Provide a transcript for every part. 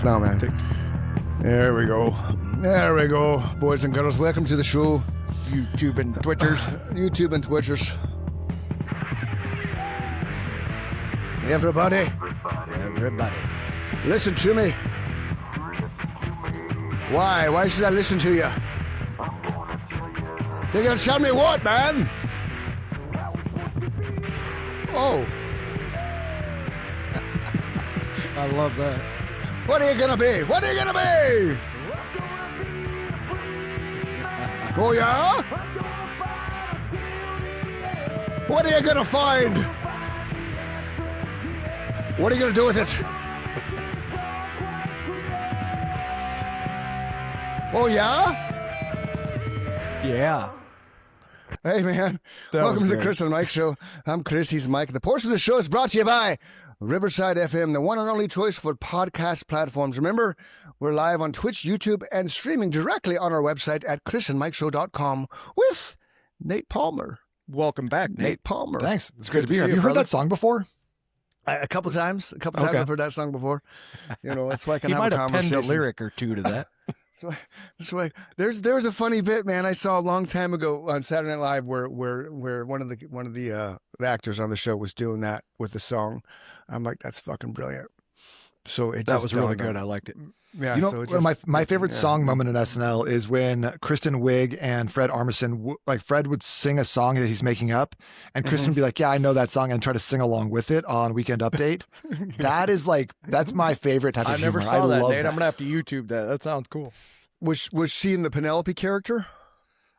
TikToks now, man. There we go. There we go, boys and girls. Welcome to the show. YouTube and Twitchers. YouTube and Twitchers. Everybody. Everybody. Listen to me. Why? Why should I listen to you? You're going to tell me what, man? Oh. I love that. What are you going to be? What are you going to be? Oh, yeah? What are you going to find? What are you going to do with it? Oh, yeah? Yeah. Hey, man. Welcome to the Chris and Mike Show. I'm Chris. He's Mike. The portion of the show is brought to you by Riverside FM, the one and only choice for podcast platforms. Remember, we're live on Twitch, YouTube, and streaming directly on our website at chrisandmikeshow.com with Nate Palmer. Welcome back, Nate Palmer. Thanks. It's great to be here. Have you heard that song before? A couple times. I've heard that song before. You know, that's why I can have a conversation. He might have penned a lyric or two to that. So there's a funny bit, man, I saw a long time ago on Saturday Night Live where one of the actors on the show was doing that with the song. I'm like, that's fucking brilliant. So that was really good. I liked it. Yeah, you know, my favorite song moment in SNL is when Kristen Wiig and Fred Armisen, Fred would sing a song that he's making up, and Kristen would be like, "Yeah, I know that song," and try to sing along with it on Weekend Update. That's my favorite type of humor. I never saw that, Nate. I'm gonna have to YouTube that. That sounds cool. Was she in the Penelope character?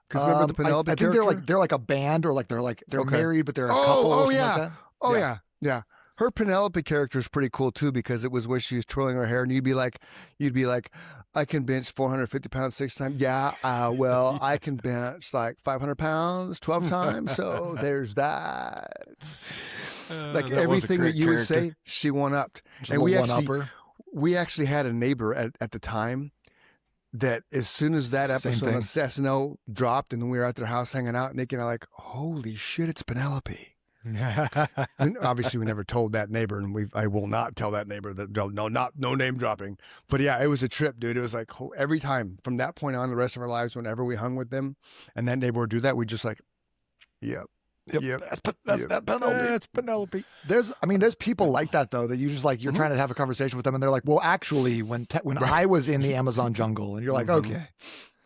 Because remember the Penelope character? I think they're like a band, or they're married, but they're a couple. Oh, or yeah. Like that. Oh yeah. Her Penelope character is pretty cool too, because it was where she was twirling her hair, and you'd be like, I can bench 450 pounds 6 times. Yeah, well, I can bench like 500 pounds 12 times. So there's that. Like everything that you would say, she one-upped. And we actually had a neighbor at the time that as soon as that episode of SNL dropped, and then we were at their house hanging out, Nick and I like, holy shit, it's Penelope. And obviously we never told that neighbor, and I will not tell that neighbor that no name dropping. But yeah, it was a trip, dude. It was like every time from that point on, the rest of our lives, whenever we hung with them and that neighbor would do that, we just like, yep. That's Penelope. That's Penelope. There's people like that though, that you just like, you're trying to have a conversation with them, and they're like, well, actually, when I was in the Amazon jungle, and you're like, okay,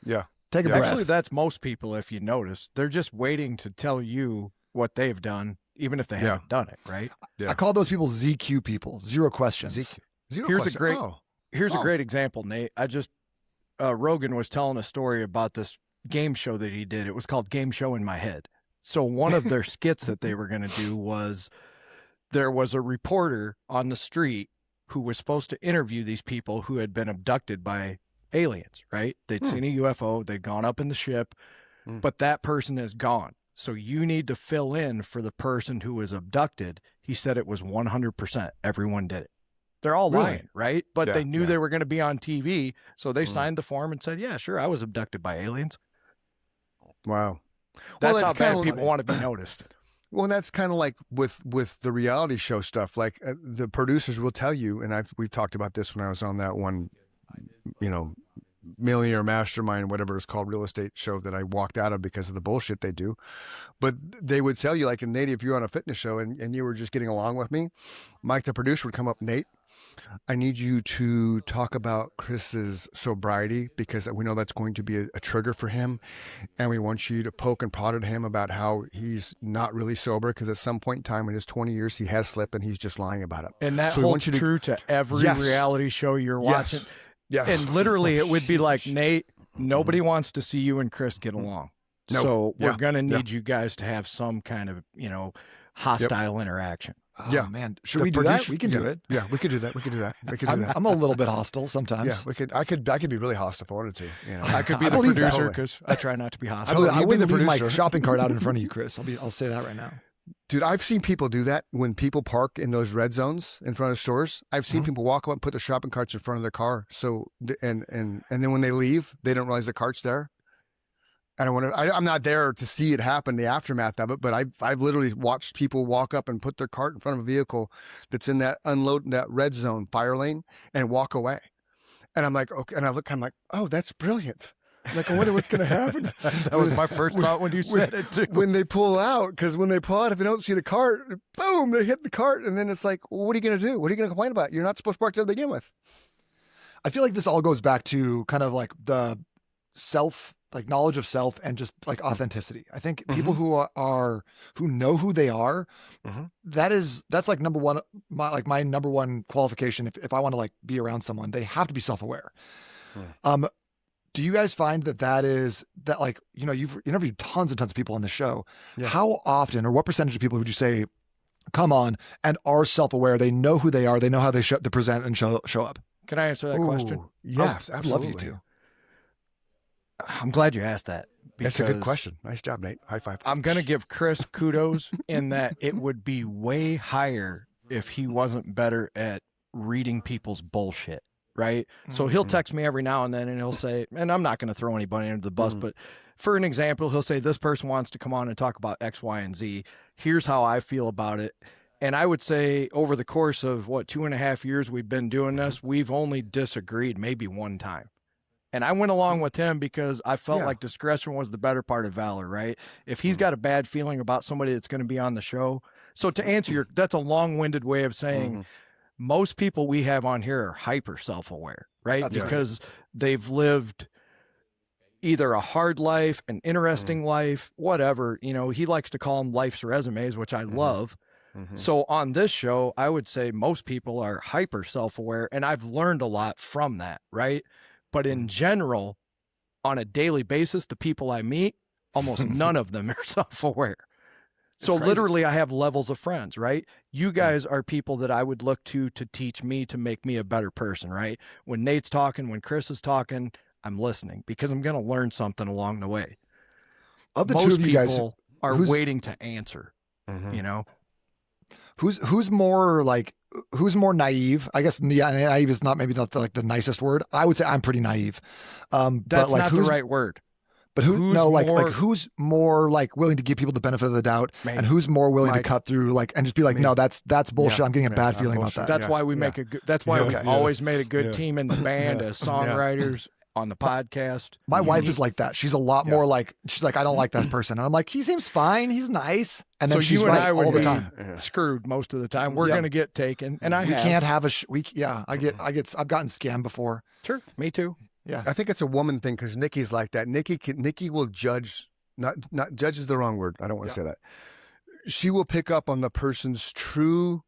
yeah, take a breath. Actually, that's most people. If you notice, they're just waiting to tell you what they've done, even if they haven't done it, right? Yeah. I call those people ZQ people. Zero questions. ZQ. Here's a great example, Nate. Rogan was telling a story about this game show that he did. It was called Game Show in My Head. So one of their skits that they were going to do was, there was a reporter on the street who was supposed to interview these people who had been abducted by aliens, right? They'd seen a UFO, they'd gone up in the ship, but that person is gone. So you need to fill in for the person who was abducted. He said it was 100%. Everyone did it. They're all lying, right? But they knew they were going to be on TV. So they signed the form and said, yeah, sure, I was abducted by aliens. Wow. That's how bad people want to be noticed. Well, that's kind of like with the reality show stuff. Like the producers will tell you, and we've talked about this when I was on that one, Millionaire Mastermind, whatever it's called, real estate show that I walked out of because of the bullshit they do. But they would tell you, like in Nate, if you're on a fitness show and you were just getting along with me, Mike, the producer, would come up, Nate, I need you to talk about Chris's sobriety, because we know that's going to be a trigger for him. And we want you to poke and prod at him about how he's not really sober, because at some point in time in his 20 years, he has slipped and he's just lying about it. And that holds true to every reality show you're watching. Yes. And literally it would be like, Nate, nobody wants to see you and Chris get along. Nope. So we're going to need you guys to have some kind of, hostile interaction. Oh, man. Should we do that? We can do it. Yeah, we could do that. We could do that. I'm a little bit hostile sometimes. Yeah, I could be really hostile if I wanted to. I could be the producer, because I try not to be hostile. I wouldn't leave my shopping cart out in front of you, Chris. I'll say that right now. Dude, I've seen people do that when people park in those red zones in front of stores. I've seen people walk up and put their shopping carts in front of their car. So, and then when they leave, they don't realize the cart's there. I'm not there to see it happen, the aftermath of it, but I've literally watched people walk up and put their cart in front of a vehicle that's in that red zone fire lane and walk away. And I'm like, okay. And I look, I'm like, oh, that's brilliant. Like, I wonder what's going to happen. That was my first thought when you said it too. When they pull out, because when they pull out, if they don't see the cart, boom, they hit the cart. And then it's like, well, what are you going to do? What are you going to complain about? You're not supposed to park there to begin with. I feel like this all goes back to kind of like the knowledge of self and just like authenticity. I think people who know who they are, that's like number one, my number one qualification. If I want to like be around someone, they have to be self-aware. Do you guys find that like, you know, you've interviewed tons and tons of people on the show. Yeah. How often or what percentage of people would you say come on and are self-aware? They know who they are. They know how they present and show up. Can I answer that question? Yes, I'd absolutely. love you to. I'm glad you asked that. That's a good question. Nice job, Nate. High five. I'm going to give Chris kudos in that it would be way higher if he wasn't better at reading people's bullshit, right? So he'll text me every now and then and he'll say, and I'm not going to throw anybody under the bus, but for an example, he'll say, this person wants to come on and talk about X, Y, and Z. Here's how I feel about it. And I would say over the course of 2.5 years we've been doing this, we've only disagreed maybe one time. And I went along with him because I felt like discretion was the better part of valor, right? If he's got a bad feeling about somebody that's going to be on the show. So to answer that's a long-winded way of saying most people we have on here are hyper self-aware, right? That's because they've lived either a hard life, an interesting life, whatever. You know, he likes to call them life's resumes, which I love. So on this show, I would say most people are hyper self-aware, and I've learned a lot from that, right? But in general, on a daily basis, the people I meet, almost none of them are self-aware. So literally I have levels of friends, right? You guys are people that I would look to teach me, to make me a better person, right? When Nate's talking, when Chris is talking, I'm listening because I'm going to learn something along the way. Of the most two of you guys, people are waiting to answer, you know? Who's more naive? I guess naive is not the nicest word. I would say I'm pretty naive. That's but like not the right word. But who's more like willing to give people the benefit of the doubt, and who's more willing to cut through and just be like, no, that's bullshit. I'm getting a bad feeling about that. That's why we make a good. That's why we've always made a good team in the band as songwriters on the podcast. My wife is like that. She's a lot more like, she's like, I don't like that person. And I'm like, he seems fine. He's nice. And then she's right all the time. Screwed most of the time. We're going to get taken. And we can't have I've gotten scammed before. Sure. Me too. Yeah. I think it's a woman thing because Nikki's like that. Nikki will judge, not judge is the wrong word. I don't want to say that. She will pick up on the person's true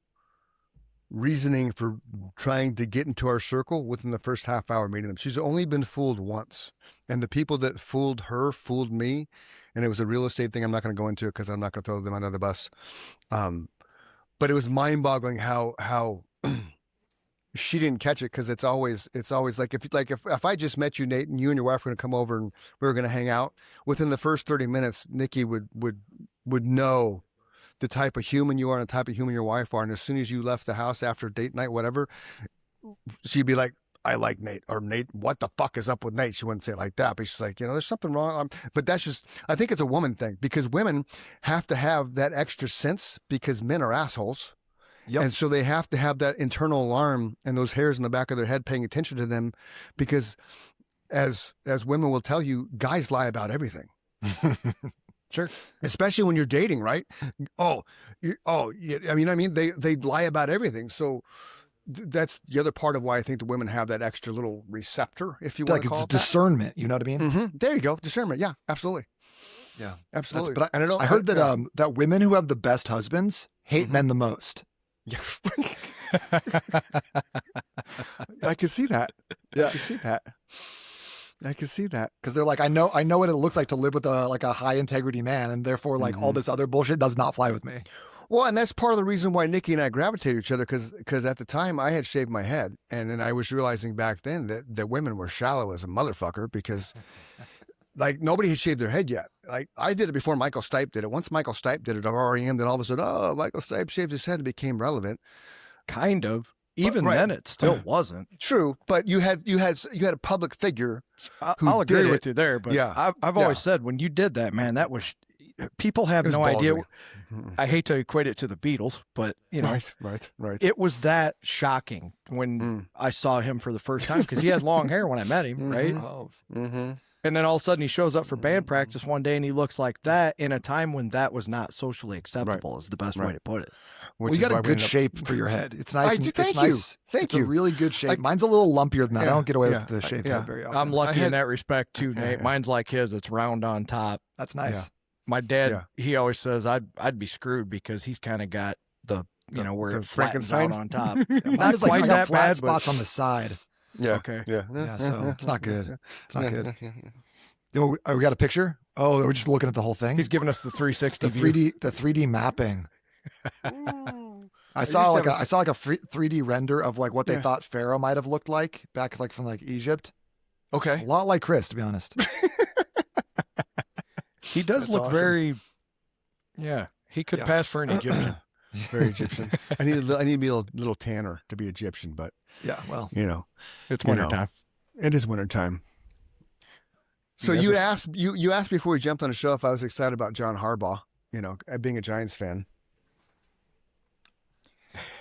reasoning for trying to get into our circle within the first half hour meeting them. She's only been fooled once. And the people that fooled her fooled me. And it was a real estate thing. I'm not going to go into it because I'm not going to throw them under the bus. But it was mind-boggling how she didn't catch it because it's always like if I just met you, Nate, and you and your wife were going to come over and we were going to hang out, within the first 30 minutes, Nikki would know the type of human you are and the type of human your wife are. And as soon as you left the house after date night, whatever, she'd be like, I like Nate, or Nate, what the fuck is up with Nate? She wouldn't say it like that, but she's like, there's something wrong. But that's just, I think it's a woman thing because women have to have that extra sense because men are assholes. Yep. And so they have to have that internal alarm and those hairs in the back of their head paying attention to them because as women will tell you, guys lie about everything. Sure. Especially when you're dating, right? They lie about everything. So that's the other part of why I think the women have that extra little receptor, if you want to call it discernment. That. You know what I mean? Mm-hmm. There you go. Discernment. Yeah, absolutely. Yeah, absolutely. But I heard that women who have the best husbands hate men the most. Yeah. I can see that. Yeah. I can see that because they're like, I know what it looks like to live with a high integrity man, and therefore all this other bullshit does not fly with me. Well, and that's part of the reason why Nikki and I gravitated each other because at the time I had shaved my head, and then I was realizing back then that women were shallow as a motherfucker because nobody had shaved their head yet. Like I did it before Michael Stipe did it. Once Michael Stipe did it of REM, then all of a sudden, Michael Stipe shaved his head and became relevant. Kind of. Even then, it still wasn't true. But you had a public figure. I'll agree with you there. But yeah, I've always said when you did that, man, that was people have It was no idea. ballsy. I hate to equate it to the Beatles, but you know, Right. it was that shocking when I saw him for the first time because he had long hair when I met him, right? Oh, And then all of a sudden he shows up for band practice one day and he looks like that in a time when that was not socially acceptable. Is the best way to put it. well, you got a good shape for your head. It's nice. I do, it's thank you. nice. Thank it's you. a really good shape. Mine's a little lumpier than that. I don't get away with the shaved yeah. head very often. I'm lucky I had- in that respect too, Nate. Mine's like his. It's round on top. That's nice. Yeah. My dad, he always says I'd be screwed because he's kind of got the where the it flattens out Frankenstein? on top. Mine Not is like quite I got that flat bad, spots but on the side. Yeah. Okay. Yeah. Yeah, so it's not good. It's not good. Yeah. Yo, we got a picture. Oh, we're just looking at the whole thing. he's giving us the 360 the view. 3D mapping. I used saw to like have a- I saw like a 3D render of like what they Yeah. thought Pharaoh might have looked like back like from like Egypt. A Okay. lot like Chris, to be honest. He does That's look awesome. very. Yeah, he could Yeah. pass for an Egyptian. Very Egyptian. I need to be a little tanner to be Egyptian, but Yeah, well, It's You know. wintertime. it is wintertime. So guys you are- asked you asked before we jumped on the show if I was excited about John Harbaugh, being a Giants fan.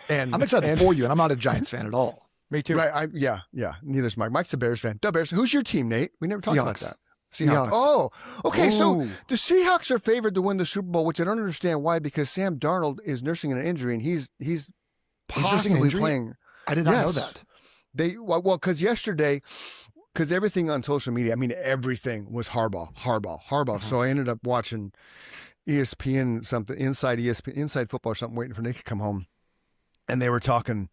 And I'm excited for you, and I'm not a Giants fan at all. Me too. Right. Yeah. Neither's Mike. Mike's a Bears fan. The Bears. Who's your team, Nate? We never talked about Seahawks. that. Seahawks. Oh, okay. So Ooh. the Seahawks are favored to win the Super Bowl, which I don't understand why, because Sam Darnold is nursing an injury and he's nursing an possibly injury? playing. I did not know Yes. that. Because yesterday, because everything on social media, I mean, everything was Harbaugh. So I ended up watching ESPN something inside ESPN, Inside Football or something, waiting for Nick to come home, and they were talking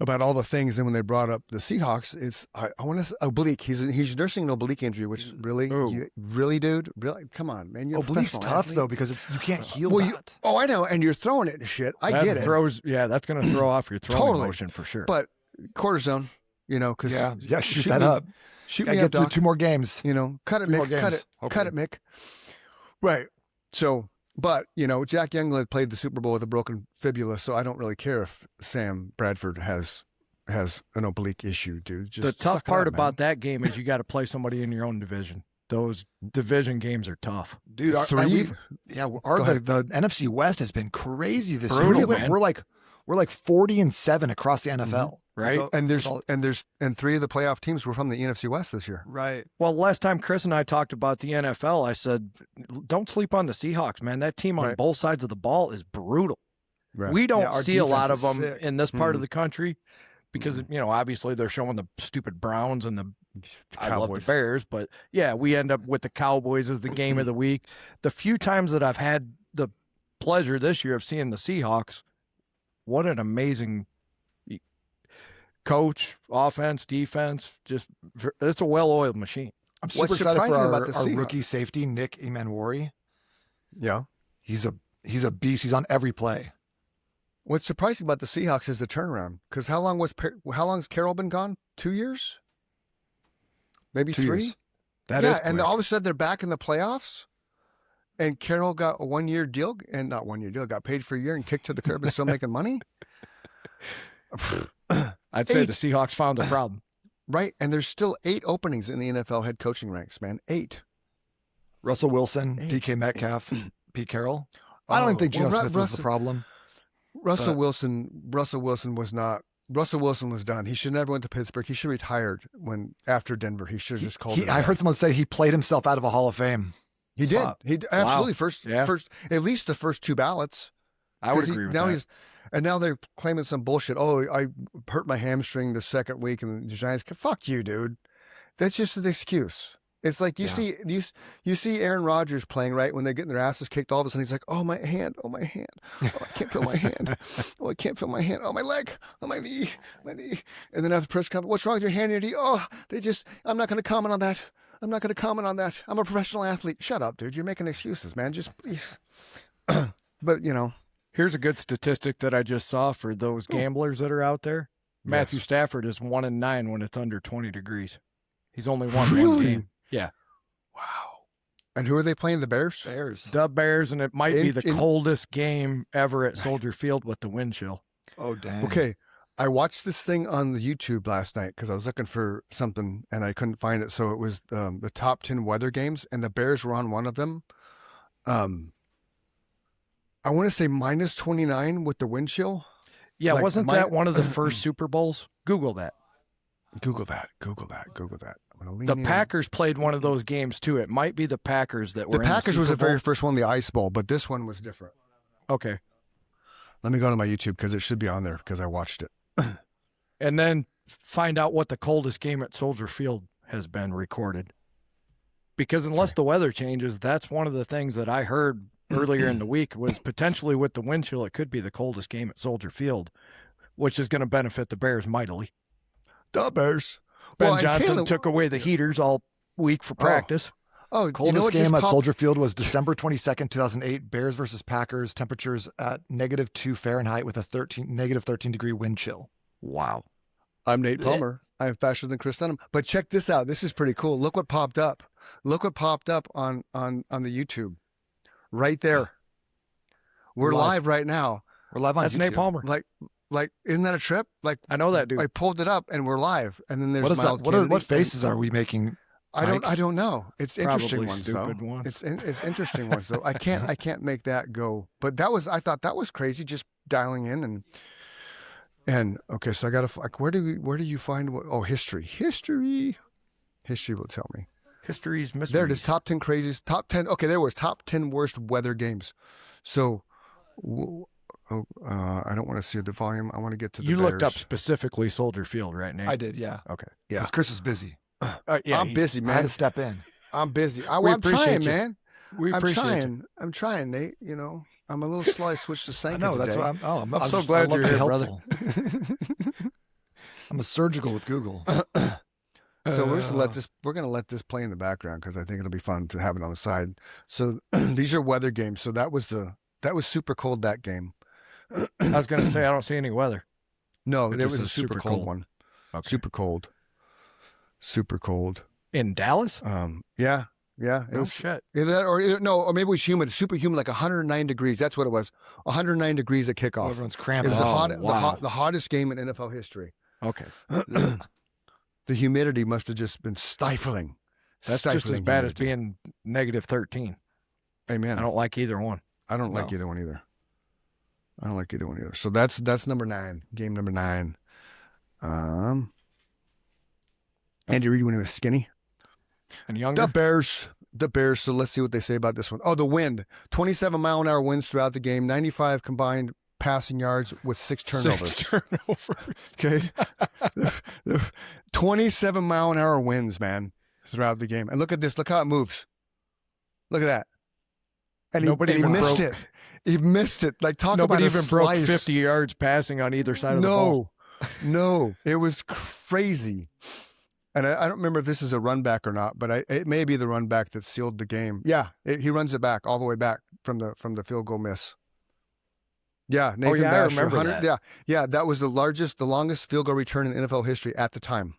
about all the things. And when they brought up the Seahawks, it's I want to oblique. He's nursing an oblique injury, which really, Ooh. really, dude, really, come on, man. You're a Oblique's professional tough athlete. though because you can't heal Well, that. Oh, I know, and you're throwing it and shit. I That get it, throws. Yeah, that's going to throw off your throwing Totally. motion for sure. but cortisone, because Yeah, shoot that up. Shoot I me get up, through Doc. 2 more games. Cut it, 3 more Mick. Cut games, it. Cut hopefully. it, Mick. Right. So, but Jack Youngblood played the Super Bowl with a broken fibula, so I don't really care if Sam Bradford has an oblique issue, dude. Just the tough suck it part up, about man. that game is you got to play somebody in your own division. Those division games are tough. Dude, are Three- we, yeah, Go the ahead. NFC West has been crazy this Brutal, year. man. We're like 40-7 across the NFL. Right. and with all- and 3 of the playoff teams were from the NFC West this year. right. Well, last time Chris and I talked about the NFL, I said, don't sleep on the Seahawks, man. That team on Right. both sides of the ball is brutal. Right. We don't Yeah, our see a lot defense of is them sick. in this part of Mhm. the country because, obviously they're showing the stupid Browns and I love the Cowboys. Bears, but yeah, we end up with the Cowboys as the game of the week. The few times that I've had the pleasure this year of seeing the Seahawks, what an amazing coach, offense, defense. It's a well-oiled machine. I'm super What's excited for surprising our, about the our Seahawks? rookie safety, Nick Emanwari. Yeah. He's a beast. He's on every play. What's surprising about the Seahawks is the turnaround. Because how long's Carroll been gone? 2 years? Maybe 2 3? years. That yeah, is and quick. all of a sudden they're back in the playoffs. And Carroll got a 1-year deal, and not 1-year deal, got paid for a year and kicked to the curb and still making money. I'd say 8. the Seahawks found the problem. Right, and there's still 8 openings in the NFL head coaching ranks, man. 8. Russell Wilson, Hey. DK Metcalf, Pete Carroll. I don't even think Geno Well, Smith was the Russell- problem. Russell But- Wilson was not. Russell Wilson was done. He should never went to Pittsburgh. He should have retired after Denver. He should have just called it. I heard someone say he played himself out of a Hall of Fame. He did. spot. He absolutely Yeah. first at least the first 2 ballots. I would 'Cause agree with now that. now they're claiming some bullshit. Oh, I hurt my hamstring the second week, and the Giants. Fuck you, dude. That's just an excuse. It's like you see Aaron Rodgers playing right when they're getting their asses kicked. All of a sudden he's like, "Oh my hand, oh my hand, oh I can't feel my hand, oh I can't feel my hand, oh my leg, oh my knee, And then after the press conference, what's wrong with your hand and your knee? Oh, I'm not going to comment on that. I'm not going to comment on that. I'm a professional athlete. Shut up, dude. You're making excuses, man. Just please. But Here's a good statistic that I just saw for those gamblers that are out there. Matthew Stafford is 1-9 when it's under 20 degrees. He's only won one Really? game. Yeah. wow. And who are they playing? The Bears. Bears. The Bears, and it might be the In- coldest game ever at Soldier Field with the wind chill. Oh, dang. Okay. I watched this thing on the YouTube last night because I was looking for something and I couldn't find it. So it was the top 10 weather games, and the Bears were on one of them. Um, I want to say minus 29 with the wind chill. Yeah, Like wasn't that one of the first Super Bowls? Google that. Google that. I'm gonna lean The in. Packers played one of those games too. It might be the Packers that were The in Packers the was the Super very Bowl. first one, the Ice Bowl, but this one was different. Okay. Let me go to my YouTube because it should be on there because I watched it. And then find out what the coldest game at Soldier Field has been recorded. Because unless the weather changes, that's one of the things that I heard earlier in the week was potentially with the wind chill, it could be the coldest game at Soldier Field, which is going to benefit the Bears mightily. The Bears. Ben and Johnson Caleb- took away the heaters all week for practice. Oh, Coldest you know what game just at popped- Soldier Field was December 22nd, 2008. Bears versus Packers. Temperatures at -2 Fahrenheit with a -13-degree wind chill. Wow. I'm Nate Palmer. I am faster than Chris Dunham. But check this out. This is pretty cool. Look what popped up. Look what popped up on the YouTube. Right there. We're live right now. We're live on That's YouTube. Nate Palmer. Like, isn't that a trip? Like, I know that dude. I pulled it up and we're live. And then there's What is Miles that? Kennedy. What faces are we making? I don't know. It's interesting Probably ones stupid though. ones. It's interesting ones though. I can't make that go. But I thought that was crazy. Just dialing in and okay. So I got to like where do you find what? Oh, history will tell me. History's mysteries. There it is. Top 10 craziest. Top 10. Okay, there was top 10 worst weather games. So, I don't want to see the volume. I want to get to the You looked up Bears. specifically Soldier Field, right, Nate? I did, yeah. Okay. Yeah. Because Chris was busy. Yeah, I'm busy, I had to man. step in. I'm busy. We I'm appreciate trying, you. man. We I'm appreciate trying. you. I'm trying, Nate. You know, I'm a little slow. I switched to I Sanka know, that's today. what I'm I'm so just- glad I love you're to be here, brother. helpful. I'm a surgical with Google. So we're gonna let this play in the background because I think it'll be fun to have it on the side. So these are weather games. So that was super cold, that game. I was going to say, I don't see any weather. No, It there just was a says super super cold cold. one. Okay. Super cold. Super cold. In Dallas? Yeah. It No was shit. either that or maybe it was humid, super humid, like 109 degrees. That's what it was. 109 degrees at kickoff. Everyone's It cramping. was wow. the hottest game in NFL history. Okay. The humidity must have just been stifling. That's just as Stifling bad as humidity. being -13. Amen. I don't like either one. I don't like either one either. I don't like either one either. So that's number 9. Game number 9. Andy Reid when he was skinny. And younger? The Bears. So let's see what they say about this one. Oh, the wind. 27-mile-an-hour winds throughout the game. 95 combined passing yards with 6 turnovers. 6 turnovers. Okay. 27-mile-an-hour winds, man, throughout the game. And look at this. Look how it moves. Look at that. And Nobody he even missed broke- it. He missed it. Like talk Nobody about a even broke slice. 50 yards passing on either side of the ball. No, it was crazy. And I don't remember if this is a run back or not, but it may be the run back that sealed the game. Yeah, he runs it back all the way back from the field goal miss. Yeah, Nathan yeah, I Vasher, remember 100 that. Yeah, that was the longest field goal return in NFL history at the time.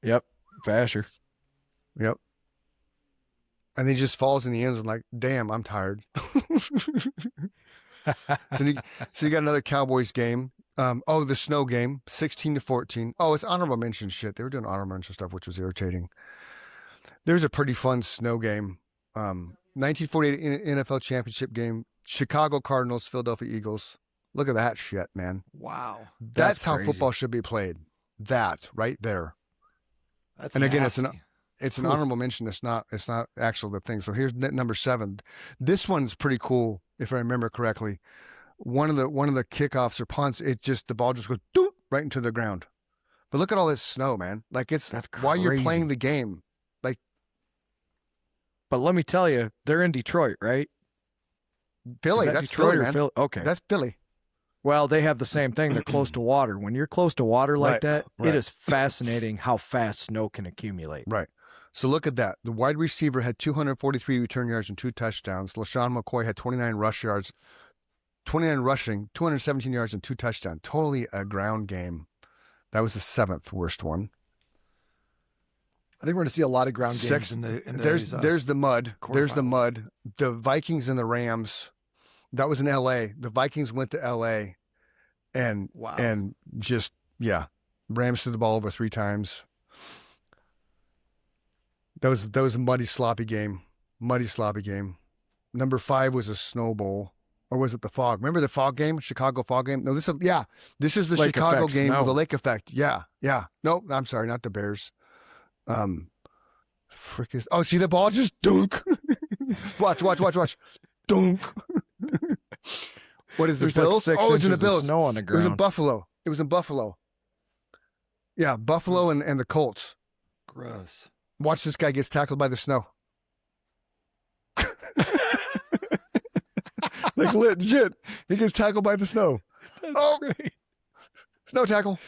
Yep. Vasher. Yep. And he just falls in the end zone like, damn, I'm tired. So you got another Cowboys game. The snow game, 16-14. Oh, it's honorable mention shit. They were doing honorable mention stuff, which was irritating. There's a pretty fun snow game. 1948 NFL championship game, Chicago Cardinals, Philadelphia Eagles. Look at that shit, man. Wow. That's how crazy. football should be played. That right there. That's And again, nasty. it's an honorable mention. It's not actual the thing. So here's number 7. This one's pretty cool, if I remember correctly. One of the kickoffs or punts, the ball just goes doop right into the ground. But look at all this snow, man. Like That's while you're crazy. playing the game. But let me tell you, they're in Detroit, right? Philly, Is that that's Detroit Philly, or man. Philly? Okay. That's Philly. Well, they have the same thing. They're close to water. When you're close to water like Right, that, right. it is fascinating how fast snow can accumulate. Right. So look at that. The wide receiver had 243 return yards and 2 touchdowns. LaShawn McCoy had 29 rushing, 217 yards and 2 touchdowns. Totally a ground game. That was the 7th worst one. I think we're going to see a lot of ground games Six- in the There's the mud. There's the quarterfinals. mud. The Vikings and the Rams. That was in L.A. The Vikings went to L.A. and Wow. and just Rams threw the ball over 3 times. That was a muddy, sloppy game. Number 5 was a snow bowl. Or was it the fog? Remember the fog game? Chicago fog game? No, this is the Lake Chicago effect game snow. with the lake effect. Yeah. Nope, I'm sorry, not the Bears. Frick is see the ball just dunk. watch. Dunk. What is the There's Bills? like 6 it's in the inches of Bills. snow on the It was in ground. Buffalo. Yeah, Buffalo and the Colts. Gross. Watch this guy gets tackled by the snow. Like legit. He gets tackled by the snow. That's great. Snow tackle.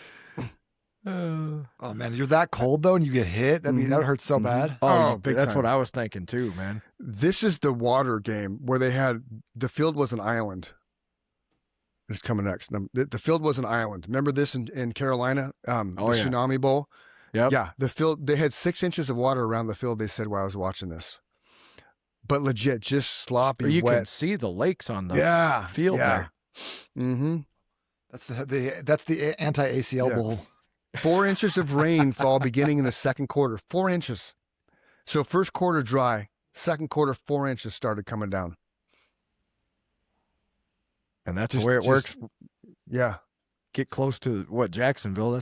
Oh man, you're that cold though, and you get hit. That that hurts so bad. Oh, big that's time. what I was thinking too, man. This is the water game where they had the field was an island. It's coming next. The field was an island. Remember this in Carolina? The Tsunami Bowl? Yep. Yeah. The field, they had 6 inches of water around the field, they said while I was watching this. But legit, just sloppy, You wet. can see the lakes on the field there. Mm-hmm. That's the anti-ACL bowl. 4 inches of rainfall beginning in the second quarter. 4 inches. So first quarter dry, second quarter 4 inches started coming down. And that's the way it works. Yeah. Get close to Jacksonville.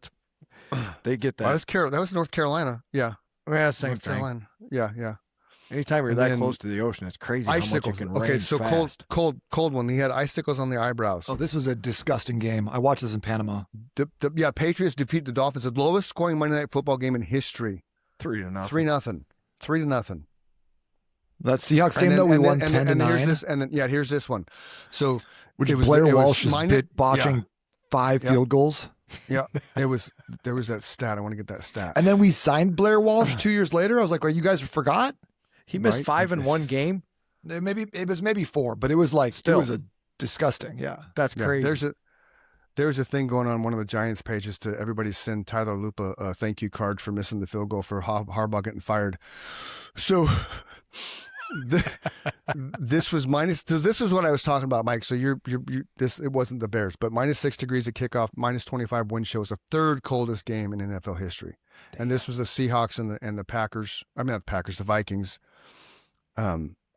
They get that. Well, that was North Carolina. Yeah. Yeah, same North thing. Carolina. Yeah. Anytime you're And that then close to the ocean, it's crazy how much it Icicles. can Okay, rain so fast. cold one. He had icicles on the eyebrows. Oh, this was a disgusting game. I watched this in Panama. Patriots defeat the Dolphins, the lowest scoring Monday Night Football game in history. 3-0. 3-0. 3-0. That Seahawks game though, we won 10-9. Here's this one. So Which it was Blair it was Walsh is minus- botching 5 field goals. Yeah, there was that stat. I want to get that stat. And then we signed Blair Walsh 2 years later. I was like, "Are you guys forgot?" He missed Right? 5 in one game. It was maybe 4, but it was like Still. it was a disgusting. Yeah. That's Yeah, crazy. there's a thing going on one of the Giants pages to everybody send Tyler Lupa a thank you card for missing the field goal for Harbaugh getting fired. So this was minus. So this is what I was talking about, Mike. So you're this. It wasn't the Bears, but minus 6 degrees at kickoff, minus 25 wind chill was the third coldest game in NFL history. Damn. And this was the Seahawks and the Packers. I mean, not the Packers, the Vikings.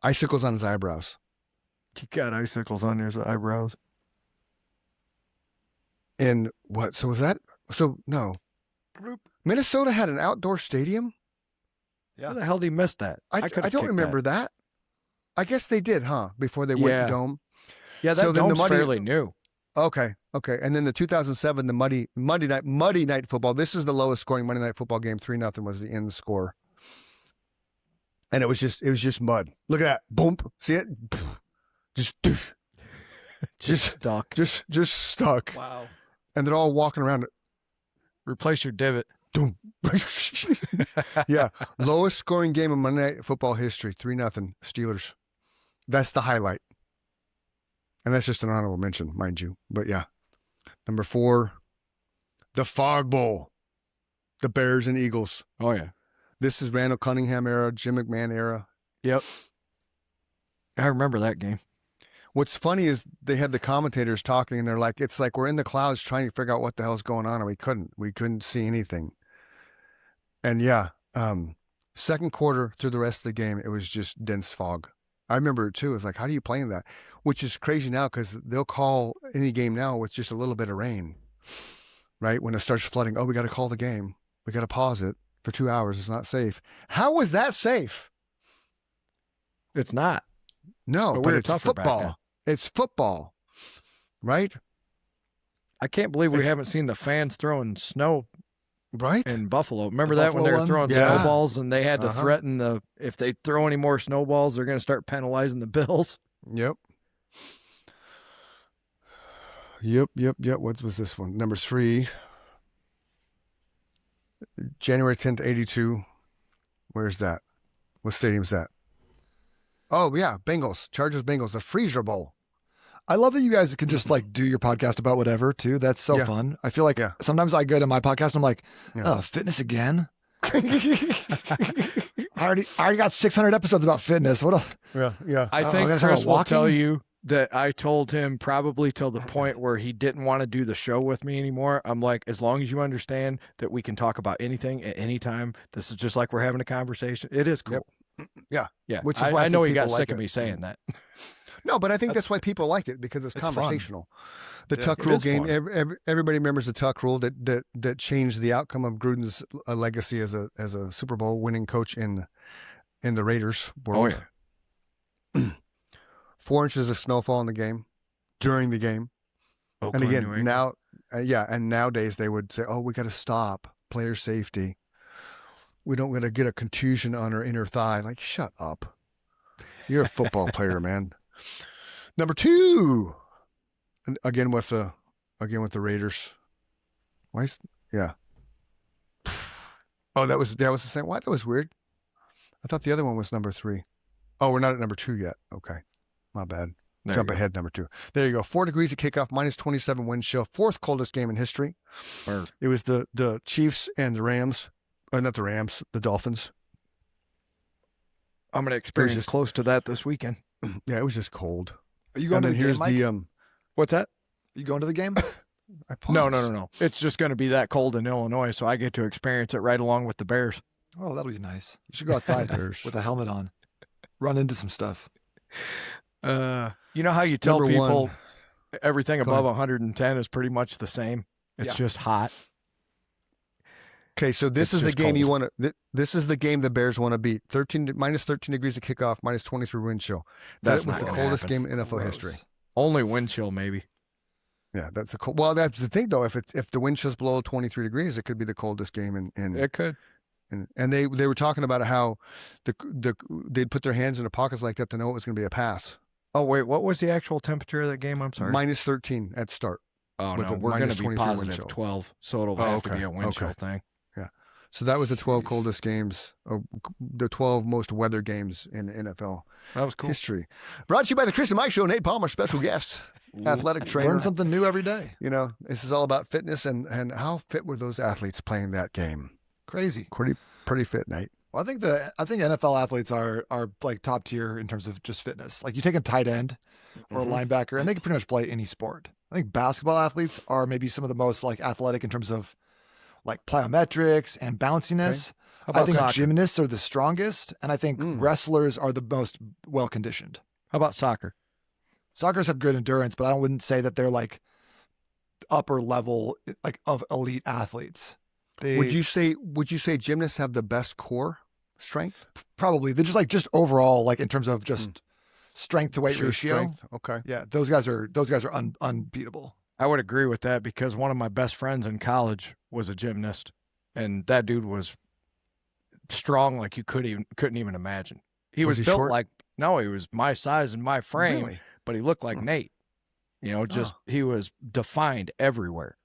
Icicles on his eyebrows. You got icicles on your eyebrows. And what? So was that? So no. Minnesota had an outdoor stadium. Yeah. How the hell did he miss that? I don't remember that. I guess they did, huh? Before they went Yeah. to Dome. Yeah, that So then the dome's fairly new. Okay. And then the 2007, the Monday Night Football. This is the lowest scoring Monday Night Football game. 3-0 was the end score. And it was just mud. Look at that. Boom. See it? Just stuck. Just stuck. Wow. And they're all walking around it. Replace your divot. Boom. Yeah. Lowest scoring game in Monday Night Football history. 3-0 Steelers. That's the highlight. And that's just an honorable mention, mind you. But yeah. Number 4, the Fog Bowl. The Bears and Eagles. Oh, yeah. This is Randall Cunningham era, Jim McMahon era. Yep. I remember that game. What's funny is they had the commentators talking and they're like, it's like we're in the clouds trying to figure out what the hell's going on, and we couldn't see anything. And yeah, second quarter through the rest of the game, it was just dense fog. I remember it too. It's like, how do you play in that? Which is crazy now because they'll call any game now with just a little bit of rain, right? When it starts flooding, we got to call the game. We got to pause it for 2 hours. It's not safe. How was that safe? It's not. No, But we but were it's tougher back then. football. It's football, right? I can't believe we haven't seen the fans throwing snow Right? in Buffalo. Remember The that when they were Buffalo one? throwing Yeah. snowballs and they had to Uh-huh. threaten if they throw any more snowballs, they're going to start penalizing the Bills. Yep. What was this one? Number 3. January 10th, 82. Where's that? What stadium's that? Oh, yeah. Bengals. Chargers, Bengals. The Freezer Bowl. I love that you guys can just like do your podcast about whatever too. That's so Yeah. fun. I feel like Yeah. sometimes I go to my podcast and I'm like, Yeah. fitness again. I already got 600 episodes about fitness. What else? Yeah. I Oh, think we're gonna talk Chris about will tell walking? you that I told him probably till the point where he didn't want to do the show with me anymore. I'm like, as long as you understand that we can talk about anything at any time, this is just like we're having a conversation. It is cool. Yeah. Yeah, Which is why I know he people got like sick of it. me saying that. No, but I think that's why people liked it, because it's fun. conversational. The Yeah, tuck it rule is game. fun. Everybody remembers the tuck rule that changed the outcome of Gruden's legacy as a Super Bowl winning coach in the Raiders world. Oh, yeah. 4 inches of snowfall in the game during the game. Oakland, And New again, England. now, and nowadays they would say, "Oh, we got to stop player safety. We don't want to get a contusion on our inner thigh." Like, shut up. You're a football player, man. Number 2, and again with the Raiders. Yeah. Oh, that was the same. What? That was weird. I thought the other one was number 3. Oh, we're not at number 2 yet. Okay, my bad. There Jump you go. ahead, number 2. There you go. 4 degrees at kickoff, minus 27 wind chill. 4th coldest game in history. Or- It was the Chiefs and the Rams. Not the Rams, the Dolphins. I'm going to experience just- close to that this weekend. Yeah, it was just cold. Are you going to And the then game, Mike? here's the What's that? You going to the game? I No. paused. It's just going to be that cold in Illinois, so I get to experience it right along with the Bears. Oh, that'll be nice. You should go outside with a helmet on. Run into some stuff. You know how you tell Number people 1. everything Go above ahead. 110 is pretty much the same? It's Yeah. just hot. Okay, so this It's is the just game cold. you want to. This is the game the Bears want to beat. Minus 13 degrees at kickoff, minus 23 wind chill. That's That was not the gonna coldest happen. game in NFL Gross. history. Only wind chill, maybe. Yeah, that's a cold. Well, that's the thing though. If the wind chill's below 23 degrees, it could be the coldest game in It could. and they were talking about how they'd put their hands in their pockets like that to know it was going to be a pass. Oh, wait, what was the actual temperature of that game? I'm sorry. Minus 13 at start. Oh, with no, a we're going minus to be 23 wind positive chill. 12, so it'll Oh, have to okay, be a wind chill okay. thing. So that was the 12 coldest games, the 12 most weather games in NFL That was cool. history. Brought to you by the Chris and Mike Show. Nate Palmer, special guest, athletic trainer. Learn something new every day. You know, this is all about fitness and how fit were those athletes playing that game? Crazy. Pretty fit, Nate. Well, I think NFL athletes are like top tier in terms of just fitness. Like you take a tight end or a linebacker, and they can pretty much play any sport. I think basketball athletes are maybe some of the most like athletic in terms of like plyometrics and bounciness. How about I think soccer? gymnasts are the strongest, and I think wrestlers are the most well conditioned. How about soccer? Soccer's have good endurance, but I wouldn't say that they're like upper level like of elite athletes. Would you say gymnasts have the best core strength? Probably they're just overall like in terms of just strength to weight Pure ratio. strength? Okay. Yeah, those guys are unbeatable. I would agree with that because one of my best friends in college was a gymnast, and that dude was strong like you couldn't even imagine. He Was was he built short? like no, he was my size and my frame, Really? but he looked like Nate. You know, just he was defined everywhere.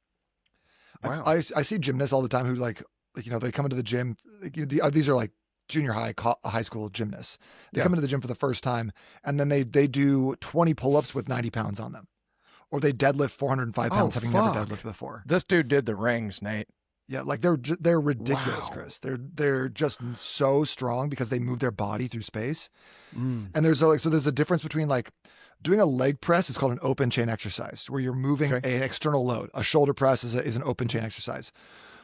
Wow. I see gymnasts all the time who like you know they come into the gym. Like, these are like junior high school gymnasts. They come into the gym for the first time, and then they do 20 pull-ups with 90 pounds on them, or they deadlift 405 pounds having never fuck. deadlifted before. This dude did the rings, Nate. Yeah, like they're ridiculous, Wow. Chris. They're just so strong because they move their body through space. Mm. And there's a difference between like doing a leg press is called an open chain exercise where you're moving an external load. A shoulder press is an open chain exercise.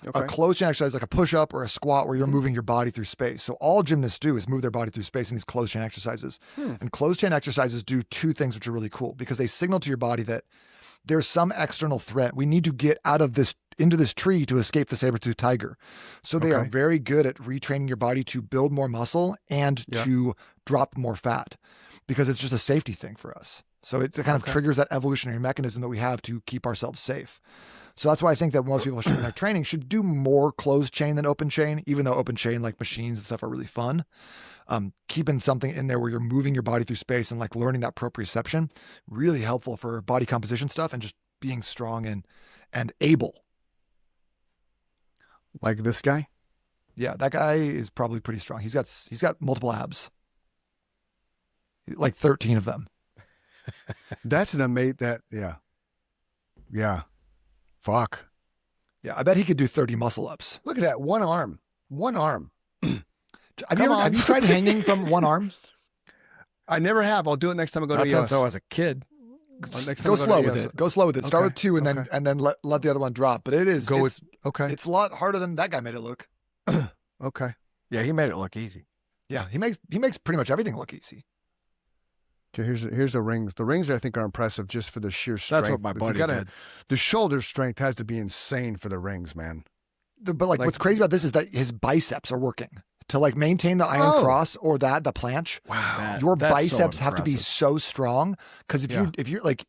Okay. A closed chain exercise like a push up or a squat where you're moving your body through space. So all gymnasts do is move their body through space in these closed chain exercises. And closed chain exercises do two things which are really cool because they signal to your body that there's some external threat. We need to get out of this into this tree to escape the saber-toothed tiger. So they are very good at retraining your body to build more muscle and to drop more fat because it's just a safety thing for us. So it kind of triggers that evolutionary mechanism that we have to keep ourselves safe. So that's why I think that most people in their training should do more closed chain than open chain, even though open chain like machines and stuff are really fun. Keeping something in there where you're moving your body through space and like learning that proprioception, really helpful for body composition stuff and just being strong and able. Like this guy? Yeah, that guy is probably pretty strong. He's got multiple abs, like 13 of them. That's an amazing. Yeah. Fuck. Yeah, I bet he could do 30 muscle ups. Look at that. One arm. Have you tried hanging from one arm? I never have. I'll do it next time I go to Not EOS. since I was a kid. Next time Go I slow to with EOS. it. Go slow with it. Start Okay, with two and then let the other one drop. But it's Okay. it's a lot harder than that guy made it look. Okay. Yeah, he made it look easy. Yeah, he makes pretty much everything look easy. Okay, here's the rings. The rings I think are impressive just for the sheer strength. That's what my buddy did. The shoulder strength has to be insane for the rings, man. But like what's crazy about this is that his biceps are working to like maintain the iron cross or the planche. Wow, your that's biceps so have to be so strong because if you're like,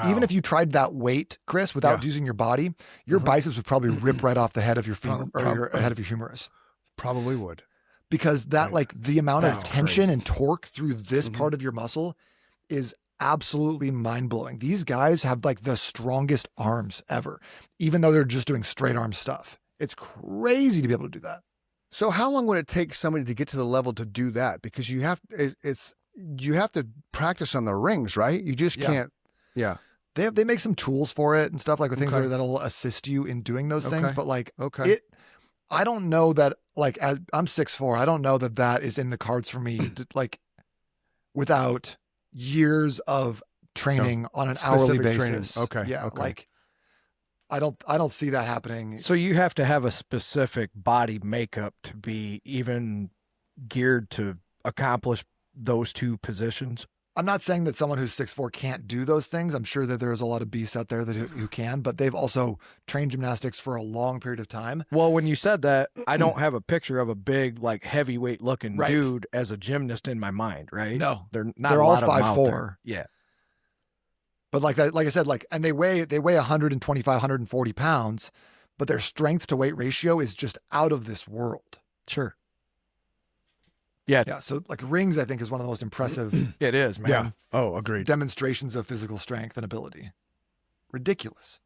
even if you tried that weight, Chris, without using your body, your biceps would probably rip right off the head of your femur or your head of your humerus. Probably would. Because that like the amount of tension crazy. and torque through this part of your muscle is absolutely mind-blowing. These guys have like the strongest arms ever, even though they're just doing straight arm stuff. It's crazy to be able to do that. So how long would it take somebody to get to the level to do that? Because you have to practice on the rings, right? You just can't. Yeah. They make some tools for it and stuff like with things that'll assist you in doing those things. But like I don't know that like as I'm 6'4", I don't know that is in the cards for me to, like without years of training on an hourly basis. Training. Okay. Yeah. Like I don't see that happening. So you have to have a specific body makeup to be even geared to accomplish those two positions. I'm not saying that someone who's 6'4" can't do those things. I'm sure that there's a lot of beasts out there who can, but they've also trained gymnastics for a long period of time. Well, when you said that, I don't have a picture of a big, like heavyweight looking dude as a gymnast in my mind, right? No, they're not. They're a all lot of them out 5'4". there. Yeah. But like I said, like, and they weigh 125, 140 pounds, but their strength to weight ratio is just out of this world. Sure. Yeah. Yeah. So like rings, I think, is one of the most impressive It is, man. Yeah. Oh, agreed. demonstrations of physical strength and ability. Ridiculous.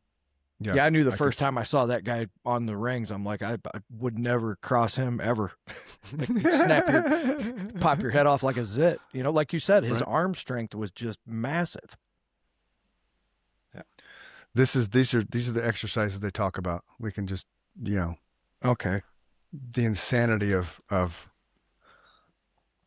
Yeah, I knew the first time I saw that guy on the rings, I'm like, I would never cross him ever. Like, pop your head off like a zit. You know, like you said, his arm strength was just massive. Yeah. These are the exercises they talk about. We can just, Okay. the insanity of.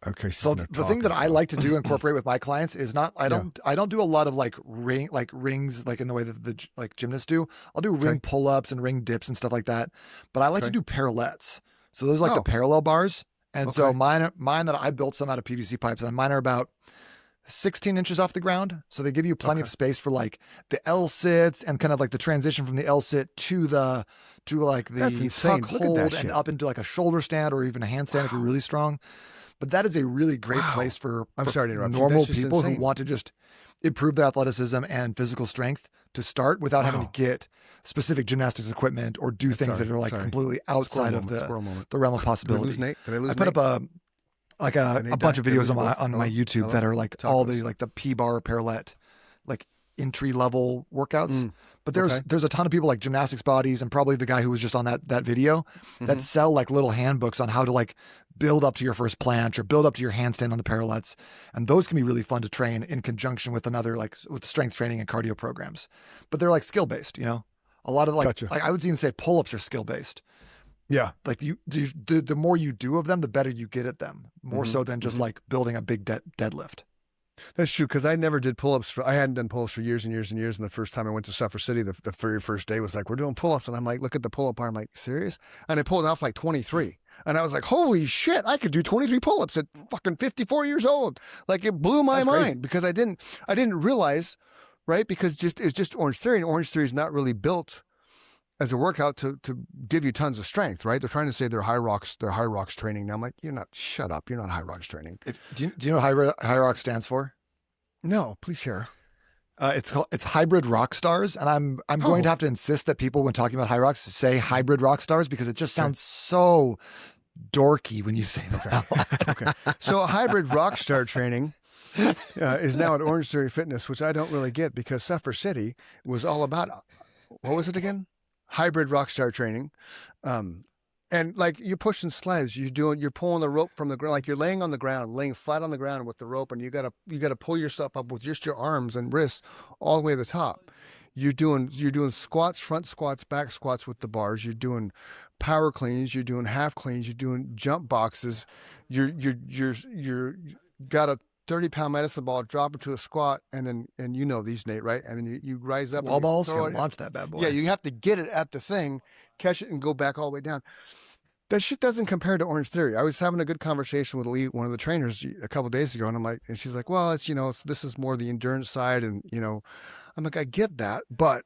Okay. So the thing that I like to do incorporate with my clients is I don't do a lot of like rings like in the way that the like gymnasts do. I'll do ring pull-ups and ring dips and stuff like that. But I like to do parallettes. So those are like the parallel bars. And so mine that I built some out of PVC pipes, and mine are about 16 inches off the ground. So they give you plenty of space for like the L sits and kind of like the transition from the L sit to the tuck hold and up into like a shoulder stand or even a handstand if you're really strong. But that is a really great place for sorry to interrupt you. normal That's just people insane. who want to just improve their athleticism and physical strength to start without having to get specific gymnastics equipment or do things that are like completely outside of the realm of possibility. Did I lose I put Nate? up a bunch of videos on my YouTube that are like all the like the P-bar parallel like entry level workouts. But there's a ton of people like Gymnastics Bodies and probably the guy who was just on that video that sell like little handbooks on how to like build up to your first planche or build up to your handstand on the parallettes. And those can be really fun to train in conjunction with with strength training and cardio programs. But they're like skill based, a lot of like I would even say pull-ups are skill based. Yeah. Like the more you do of them, the better you get at them, more so than just like building a big deadlift. That's true, because I never did pull-ups. I hadn't done pull-ups for years and years and years. And the first time I went to Suffer City, the very first day was like, we're doing pull-ups. And I'm like, look at the pull-up bar. I'm like, serious? And I pulled off like 23. And I was like, holy shit, I could do 23 pull-ups at fucking 54 years old. Like, it blew my mind because I didn't realize, right? Because it's just Orange Theory, and Orange Theory is not really built as a workout to give you tons of strength, right? They're trying to say they're high rocks training. Now I'm like, shut up. You're not high rocks training. Do you know what high rock stands for? No, please share. It's hybrid rock stars, and I'm going to have to insist that people, when talking about high rocks, say hybrid rock stars because it just sounds so dorky when you say that. Okay. So hybrid rock star training is now at Orange Theory Fitness, which I don't really get because Suffer City was all about, what was it again? Hybrid rock star training. And like you're pushing sleds, you're pulling the rope from the ground, like you're laying on the ground, laying flat on the ground with the rope, and you gotta pull yourself up with just your arms and wrists all the way to the top. You're doing squats, front squats, back squats with the bars. You're doing power cleans. You're doing half cleans. You're doing jump boxes. You're got a 30-pound medicine ball, drop it to a squat, and you know these, Nate, right? And then you rise up. Wall balls, you launch that bad boy. Yeah, you have to get it at the thing, catch it, and go back all the way down. That shit doesn't compare to Orange Theory. I was having a good conversation with Lee, one of the trainers, a couple of days ago, and I'm like, and she's like, well, it's, this is more the endurance side, and I'm like, I get that, but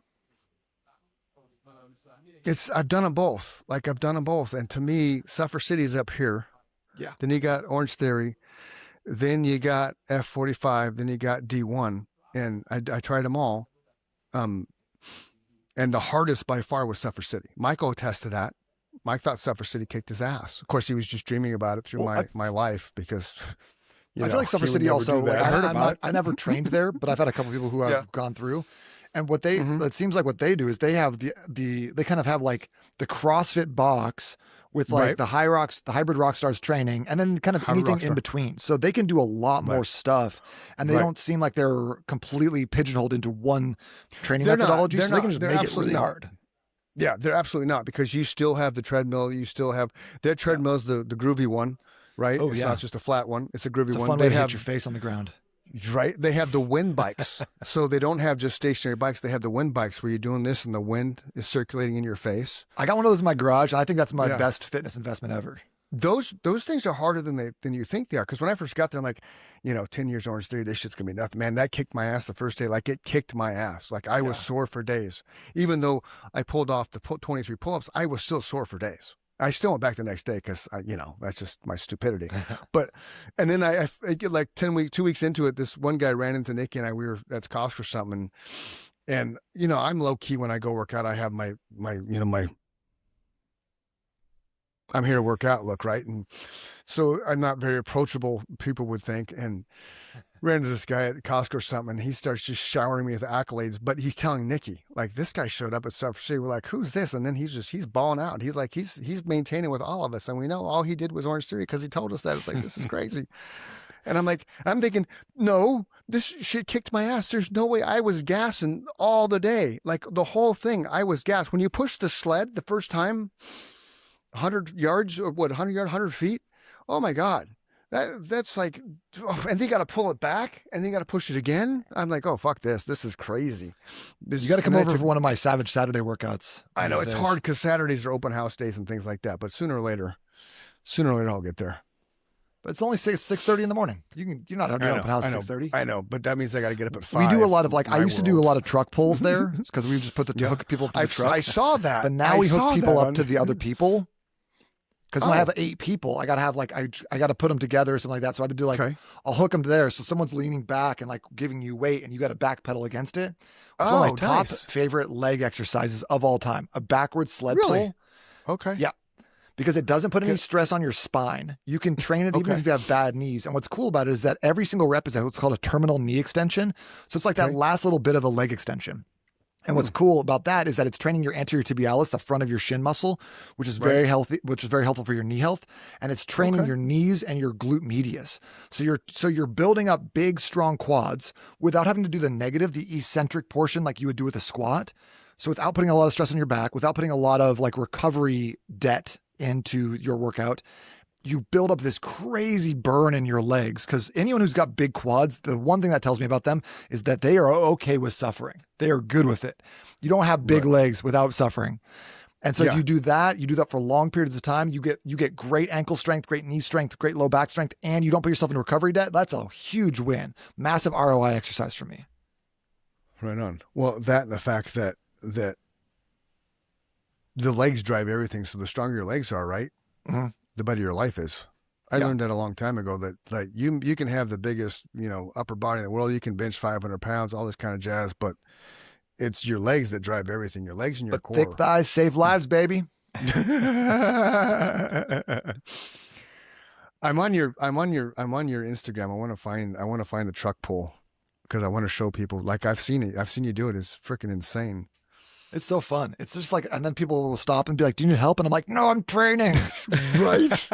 I've done them both. Like I've done them both, and to me, Suffer City is up here. Yeah. Then you got Orange Theory, then you got F45, then you got D1, and I tried them all. And the hardest by far was Suffer City. Michael attested that. Mike thought Suffer City kicked his ass. Of course, he was just dreaming about it through my life because I feel like Suffer City also. Like, I never trained there, but I've had a couple people who have gone through, and what they it seems like what they do is they have they kind of have like the CrossFit box with like the hybrid rock stars training, and then kind of anything in between. So they can do a lot more stuff, and they don't seem like they're completely pigeonholed into one training methodology. So they can just make it really hard. Yeah, they're absolutely not, because you still have the treadmill. You still have their treadmill's the groovy one, right? Oh, it's yeah. not just a flat one. It's a groovy one. It's a fun way to hit your face on the ground. Right. They have the wind bikes. So they don't have just stationary bikes. They have the wind bikes where you're doing this and the wind is circulating in your face. I got one of those in my garage, and I think that's my best fitness investment ever. Those things are harder than you think they are. Because when I first got there, I'm like, 10 years Orange Theory, this shit's gonna be nothing. Man, that kicked my ass the first day. Like it kicked my ass. Like I was sore for days. Even though I pulled off the 23 pull-ups, I was still sore for days. I still went back the next day because that's just my stupidity. And then I get like 2 weeks into it, this one guy ran into Nikki and we were at Costco or something. And I'm low key when I go work out. I have my I'm here to work out look, right? And so I'm not very approachable, people would think. And ran into this guy at Costco or something, and he starts just showering me with accolades. But he's telling Nikki, like, this guy showed up at Suffer City. We're like, who's this? And then he's balling out. He's like, he's maintaining with all of us. And we know all he did was Orange Theory because he told us that. It's like, this is crazy. And I'm thinking, no, this shit kicked my ass. There's no way. I was gassing all the day. Like the whole thing, I was gassed. When you push the sled the first time, 100 yards or 100 feet. Oh my God. That's like, and then you got to pull it back and then you got to push it again. I'm like, oh, fuck this. This is crazy. You got to come over for one of my Savage Saturday workouts. I know it's hard because Saturdays are open house days and things like that. But sooner or later I'll get there. But it's only 6:30 in the morning. You're not having an open house at 6:30. I know, but that means I got to get up at 5. We do a lot of I used to do a lot of truck pulls there because we just hook people up to the truck. I saw that. But now we hook people up to the other people. Because when I have 8 people, I got to have I got to put them together or something like that. So I have to do I'll hook them to there. So someone's leaning back and giving you weight and you got to backpedal against it. It's one of my top favorite leg exercises of all time. A backwards sled pull. Okay. Yeah. Because it doesn't put any stress on your spine. You can train it even if you have bad knees. And what's cool about it is that every single rep is what's called a terminal knee extension. So it's like that last little bit of a leg extension. And what's cool about that is that it's training your anterior tibialis, the front of your shin muscle, which is very healthy, which is very helpful for your knee health. And it's training your knees and your glute medius. So you're building up big, strong quads without having to do the negative, the eccentric portion like you would do with a squat. So without putting a lot of stress on your back, without putting a lot of recovery debt into your workout, you build up this crazy burn in your legs. Because anyone who's got big quads, the one thing that tells me about them is that they are okay with suffering. They are good with it. You don't have big legs without suffering. And so if you do that for long periods of time, you get great ankle strength, great knee strength, great low back strength, and you don't put yourself in recovery debt. That's a huge win. Massive ROI exercise for me. Right on. Well, that and the fact that the legs drive everything. So the stronger your legs are, right? Mm-hmm. The better your life is. I learned that a long time ago that you can have the biggest, upper body in the world. You can bench 500 pounds, all this kind of jazz, but it's your legs that drive everything. Your legs and your core. Thick thighs save lives, baby. I'm on your Instagram. I want to find the truck pull because I want to show people. Like I've seen it. I've seen you do it. It's freaking insane. It's so fun. It's just and then people will stop and be like, do you need help? And I'm like, no, I'm training. Right.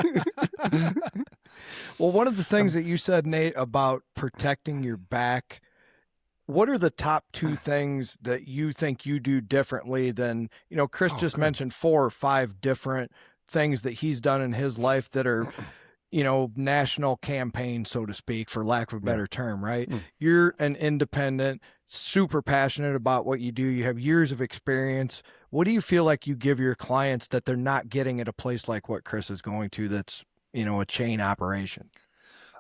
Well, one of the things that you said, Nate, about protecting your back, what are the top 2 things that you think you do differently than, Chris just mentioned 4 or 5 different things that he's done in his life that are, national campaigns, so to speak, for lack of a better term, right? You're an independent. super passionate about what you do. You have years of experience. What do you feel like you give your clients that they're not getting at a place like what Chris is going to that's, a chain operation?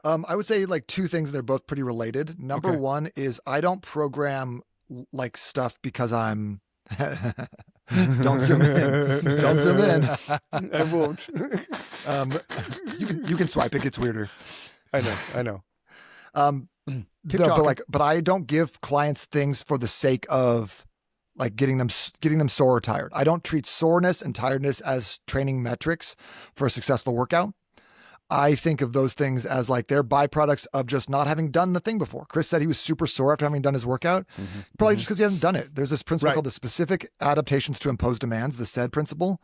I would say like two things. They're both pretty related. Number Okay. one is I don't program like stuff because I'm. Don't zoom in. Don't zoom in. I won't. You can swipe. It gets weirder. I know. Keep No, talking. but I don't give clients things for the sake of like getting them sore or tired. I don't treat soreness and tiredness as training metrics for a successful workout. I think of those things as like they're byproducts of just not having done the thing before. Chris said he was super sore after having done his workout, probably just because he hasn't done it. There's this principle called the specific adaptations to imposed demands, the SAID principle.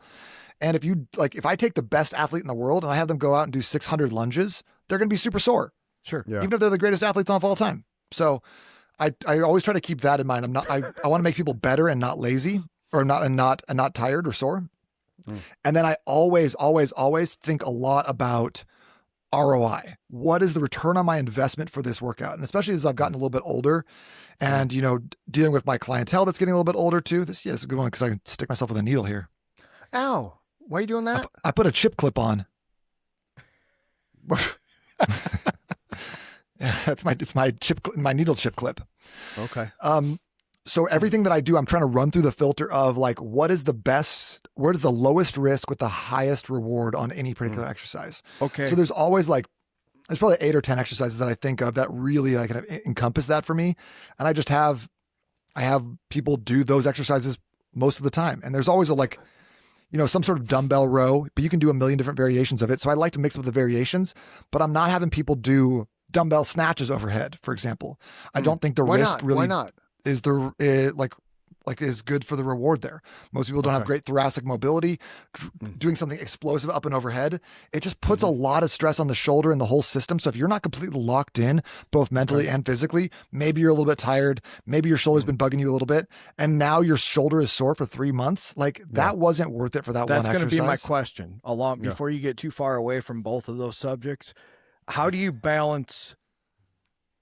And if I take the best athlete in the world and I have them go out and do 600 lunges, they're going to be super sore. Sure. Yeah. Even if they're the greatest athletes of all time. So I always try to keep that in mind. I want to make people better and not lazy or not tired or sore. And then I always think a lot about ROI. What is the return on my investment for this workout? And especially as I've gotten a little bit older and, dealing with my clientele that's getting a little bit older too. This is a good one because I can stick myself with a needle here. Ow. Why are you doing that? I put a chip clip on. Yeah, it's my needle chip clip. Okay. So everything that I do, I'm trying to run through the filter of like, what is the lowest risk with the highest reward on any particular exercise. Okay. So there's probably 8 or 10 exercises that I think of that really like kind of encompass that for me. And I have people do those exercises most of the time. And there's always some sort of dumbbell row, but you can do a million different variations of it. So I like to mix up the variations, but I'm not having people do dumbbell snatches overhead, for example. I don't think the risk really Why not? is is good for the reward there. Most people don't have great thoracic mobility. Doing something explosive up and overhead, it just puts a lot of stress on the shoulder and the whole system. So if you're not completely locked in, both mentally and physically, maybe you're a little bit tired, maybe your shoulder's been bugging you a little bit, and now your shoulder is sore for 3 months. Like that wasn't worth it for that one exercise. That's going to be my question. Before you get too far away from both of those subjects, how do you balance,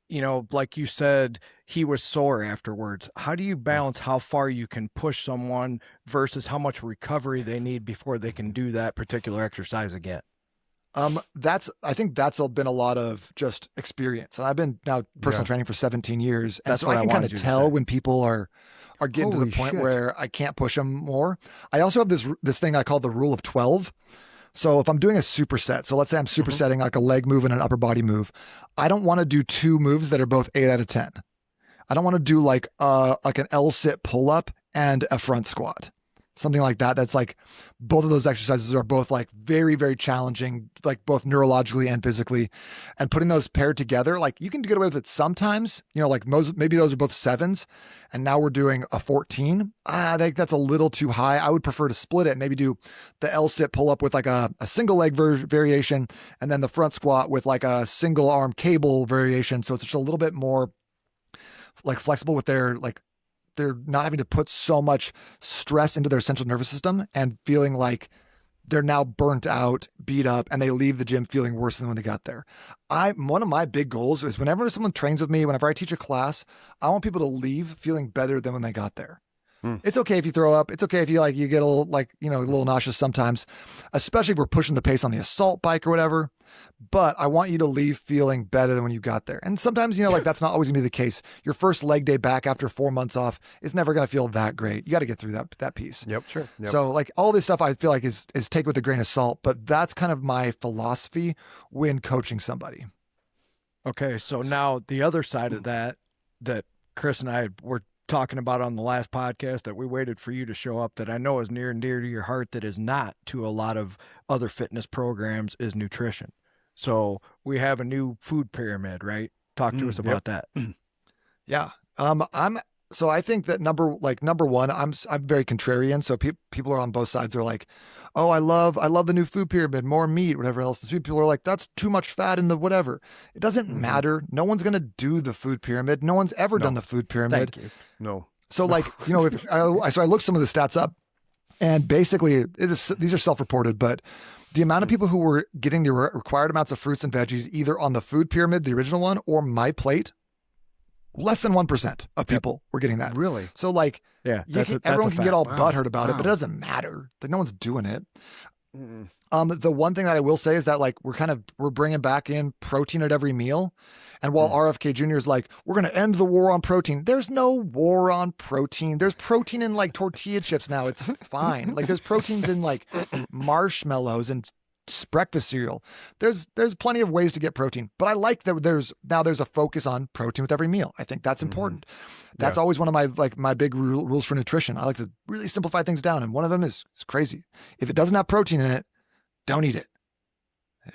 like you said, he was sore afterwards. How do you balance how far you can push someone versus how much recovery they need before they can do that particular exercise again? I think that's been a lot of just experience. And I've been now personal training for 17 years. And That's so what I I can kind wanted of you to tell say. when people are getting to Holy the point shit. where I can't push them more. I also have this thing I call the rule of 12. So if I'm doing a superset, so let's say I'm supersetting like a leg move and an upper body move, I don't want to do 2 moves that are both 8 out of 10. I don't want to do like an L sit pull up and a front squat, something like that. That's like both of those exercises are both like very, very challenging, like both neurologically and physically. And putting those paired together, like you can get away with it sometimes, like maybe those are both 7s. And now we're doing a 14. I think that's a little too high. I would prefer to split it, maybe do the L sit pull up with like a single leg variation, and then the front squat with like a single arm cable variation. So it's just a little bit more like flexible with they're not having to put so much stress into their central nervous system and feeling like they're now burnt out, beat up, and they leave the gym feeling worse than when they got there. One of my big goals is whenever someone trains with me, whenever I teach a class, I want people to leave feeling better than when they got there. It's okay if you throw up. It's okay if you get a little a little nauseous sometimes, especially if we're pushing the pace on the assault bike or whatever. But I want you to leave feeling better than when you got there. And sometimes, that's not always gonna be the case. Your first leg day back after 4 months off is never gonna feel that great. You got to get through that piece. Yep. Sure. Yep. So like all this stuff I feel like is take with a grain of salt, but that's kind of my philosophy when coaching somebody. Okay, so now the other side of that Chris and I were talking about on the last podcast that we waited for you to show up, that I know is near and dear to your heart, that is not to a lot of other fitness programs, is nutrition. So we have a new food pyramid, right? Talk to us about that. Yeah. I think that number one, I'm very contrarian. So people are on both sides. They're like, oh, I love the new food pyramid, more meat, whatever else. And people are like, that's too much fat in the whatever. It doesn't matter. No one's going to do the food pyramid. No one's ever done the food pyramid. Thank you. No. So so I looked some of the stats up, and basically these are self-reported, but the amount of people who were getting the required amounts of fruits and veggies either on the food pyramid, the original one, or My Plate, less than 1% of people were getting that. Really? So like, Yeah, everyone can get all Wow. butthurt about it, but it Wow. doesn't matter. Like no one's doing it. Mm-mm. The one thing that I will say is that like we're bringing back in protein at every meal, and while RFK Jr. is like we're going to end the war on protein, there's no war on protein. There's protein in like tortilla chips now. It's fine. Like there's proteins in like marshmallows and breakfast cereal. There's plenty of ways to get protein, but I like that there's a focus on protein with every meal. I think that's important. That's always one of my big rules for nutrition. I like to really simplify things down, and one of them is it's crazy. If it doesn't have protein in it, don't eat it.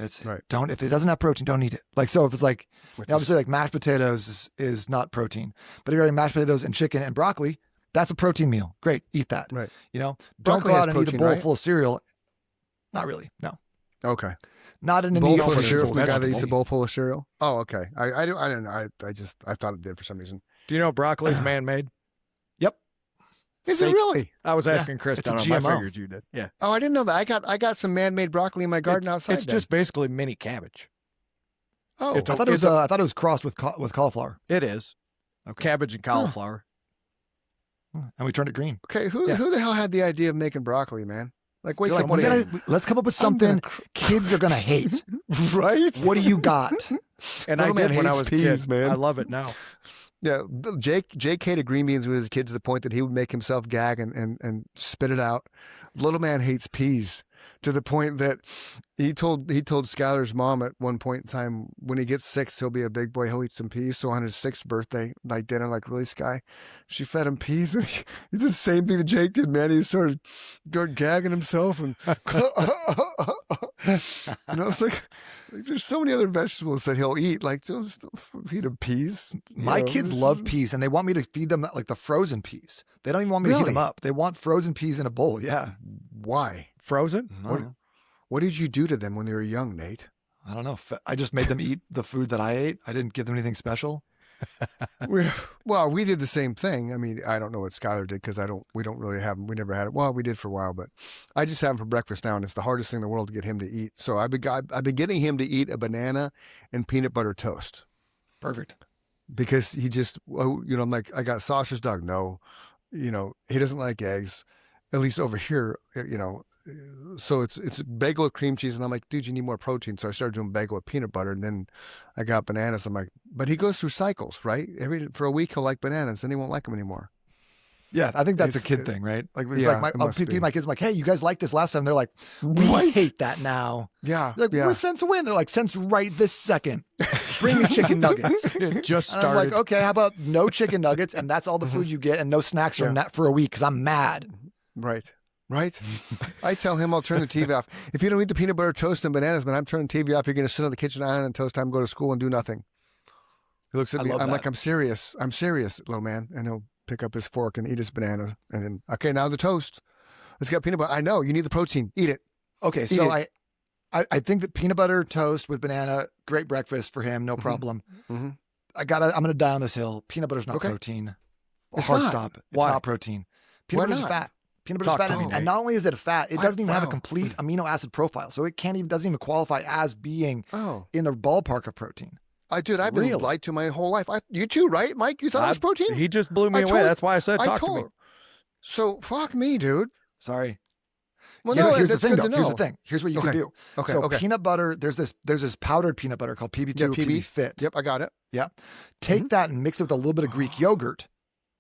If it doesn't have protein, don't eat it. Like, so if it's like, obviously like mashed potatoes is not protein, but if you're eating mashed potatoes and chicken and broccoli, that's a protein meal. Great. Eat that. Right. Don't Broccoli go has out and eat a protein, bowl right? full of cereal. Not really. No, Okay. not in a Bowl meal. full of for cereal people. from the guy that eats a Vegetable. bowl full of cereal. Oh, okay. I don't know. I thought it did for some reason. Do you know broccoli's man-made? Yep. Is it Fake. really? I was asking Chris. it's a I don't know. I GMO. figured you did. Yeah. Oh, I didn't know that. I got some man-made broccoli in my garden outside. It's just basically mini cabbage. oh, it's I thought it was crossed with cauliflower, It is. Cabbage and cauliflower. and we turned it green. okay. Who the hell had the idea of making broccoli, man? Like, wait, You're like, somebody. let's come up with I'm gonna something kids are gonna hate. right? What do you got? And I Little man did when I hates was a peas, kid. man. I love it now. Yeah, Jake hated green beans when he was a kid to the point that he would make himself gag and spit it out. Little man hates peas to the point that he told Skylar's mom at one point in time, when he gets 6, he'll be a big boy, he'll eat some peas. So on his 6th birthday, like dinner, like really, Sky, she fed him peas, and he did the same thing that Jake did, man. He started gagging himself, and it's like there's so many other vegetables that he'll eat. Like, just feed him peas. My kids love peas, and they want me to feed them like the frozen peas. They don't even want me to heat them Really? up. They want frozen peas in a bowl. Yeah. Why? Frozen? What did you do to them when they were young, Nate? I don't know. I just made them eat the food that I ate. I didn't give them anything special. Well, we did the same thing. I mean, I don't know what Skylar did because we don't really have them. We never had it. Well, we did for a while, but I just have them for breakfast now, and it's the hardest thing in the world to get him to eat. So I've been getting him to eat a banana and peanut butter toast Perfect. because he just, I'm like, I got sausage dog. No, he doesn't like eggs, at least over here, So it's bagel with cream cheese, and I'm like, dude, you need more protein. So I started doing bagel with peanut butter, and then I got bananas. I'm like, but he goes through cycles, right? For a week he'll like bananas, then he won't like them anymore. Yeah, I think that's a It's- kid thing, right? Like, it's yeah, like it I'll must feed be. my kids. I'm like, hey, you guys liked this last time. They're like, we What? hate that now. Yeah, They're like, yeah. what sense when? They're like, since right this second. Bring me chicken nuggets. It just And I'm started. like, okay, how about no chicken nuggets, and that's all the food you get, and no snacks for a week because I'm mad. Right. I tell him I'll turn the TV off. If you don't eat the peanut butter toast and bananas, man, I'm turning the TV off. You're going to sit on the kitchen island until it's time to go to school and do nothing. He looks at I me. love I'm that. like, I'm serious, little man. And he'll pick up his fork and eat his banana. And then, okay, now the toast. It's got peanut butter. I know. You need the protein. Eat it. Okay, so I think that peanut butter toast with banana, great breakfast for him, no problem. Mm-hmm. I'm gonna die on this hill. Peanut butter's not Okay. protein. It's Hard not. stop. It's Why? not protein. Peanut Why butter's not? fat. Peanut butter's Talk fat, to me, and Nate. not only is it a fat, it doesn't even have a Wow. complete amino acid profile. So it doesn't even qualify as being Oh, in the ballpark of protein. I've been Really? lied to my whole life. You too, right, Mike? You thought it was protein? He just blew me I away. told- That's why I said talk to me. So fuck me, dude. Sorry. Well, Here's no, the that's thing, good though. to know. Here's the thing. Here's what you can Okay. do. Okay. So okay. peanut butter, there's this powdered peanut butter called PB2 Yeah, or PB. PB Fit. Yep, I got it. Take that and mix it with a little bit of Greek yogurt.